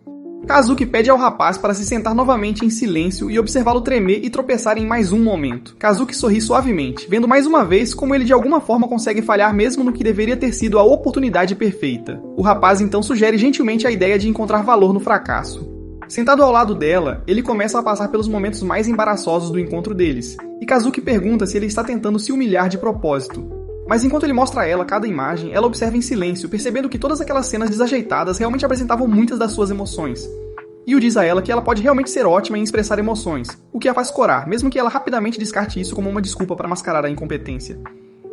Kazuki pede ao rapaz para se sentar novamente em silêncio e observá-lo tremer e tropeçar em mais um momento. Kazuki sorri suavemente, vendo mais uma vez como ele de alguma forma consegue falhar mesmo no que deveria ter sido a oportunidade perfeita. O rapaz então sugere gentilmente a ideia de encontrar valor no fracasso. Sentado ao lado dela, ele começa a passar pelos momentos mais embaraçosos do encontro deles, e Kazuki pergunta se ele está tentando se humilhar de propósito. Mas enquanto ele mostra a ela cada imagem, ela observa em silêncio, percebendo que todas aquelas cenas desajeitadas realmente apresentavam muitas das suas emoções. Yu diz a ela que ela pode realmente ser ótima em expressar emoções, o que a faz corar, mesmo que ela rapidamente descarte isso como uma desculpa para mascarar a incompetência.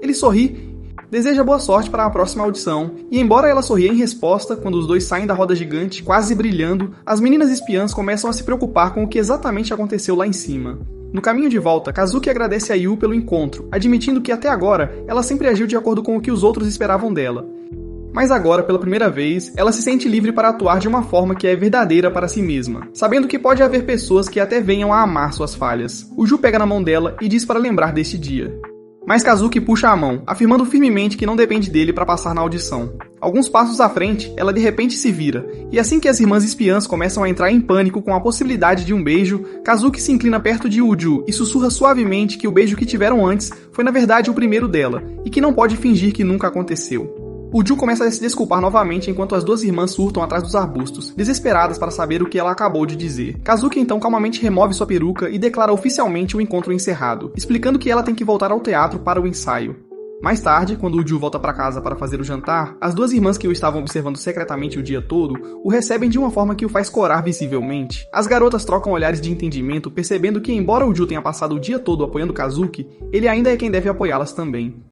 Ele sorri, deseja boa sorte para a próxima audição, e embora ela sorria em resposta, quando os dois saem da roda gigante, quase brilhando, as meninas espiãs começam a se preocupar com o que exatamente aconteceu lá em cima. No caminho de volta, Kazuki agradece a Yu pelo encontro, admitindo que até agora ela sempre agiu de acordo com o que os outros esperavam dela. Mas agora, pela primeira vez, ela se sente livre para atuar de uma forma que é verdadeira para si mesma, sabendo que pode haver pessoas que até venham a amar suas falhas. O Ju pega na mão dela e diz para lembrar deste dia. Mas Kazuki puxa a mão, afirmando firmemente que não depende dele para passar na audição. Alguns passos à frente, ela de repente se vira, e assim que as irmãs espiãs começam a entrar em pânico com a possibilidade de um beijo, Kazuki se inclina perto de Uju e sussurra suavemente que o beijo que tiveram antes foi na verdade o primeiro dela, e que não pode fingir que nunca aconteceu. Uju começa a se desculpar novamente enquanto as duas irmãs surtam atrás dos arbustos, desesperadas para saber o que ela acabou de dizer. Kazuki então calmamente remove sua peruca e declara oficialmente o encontro encerrado, explicando que ela tem que voltar ao teatro para o ensaio. Mais tarde, quando Uju volta para casa para fazer o jantar, as duas irmãs que o estavam observando secretamente o dia todo o recebem de uma forma que o faz corar visivelmente. As garotas trocam olhares de entendimento, percebendo que embora Uju tenha passado o dia todo apoiando Kazuki, ele ainda é quem deve apoiá-las também.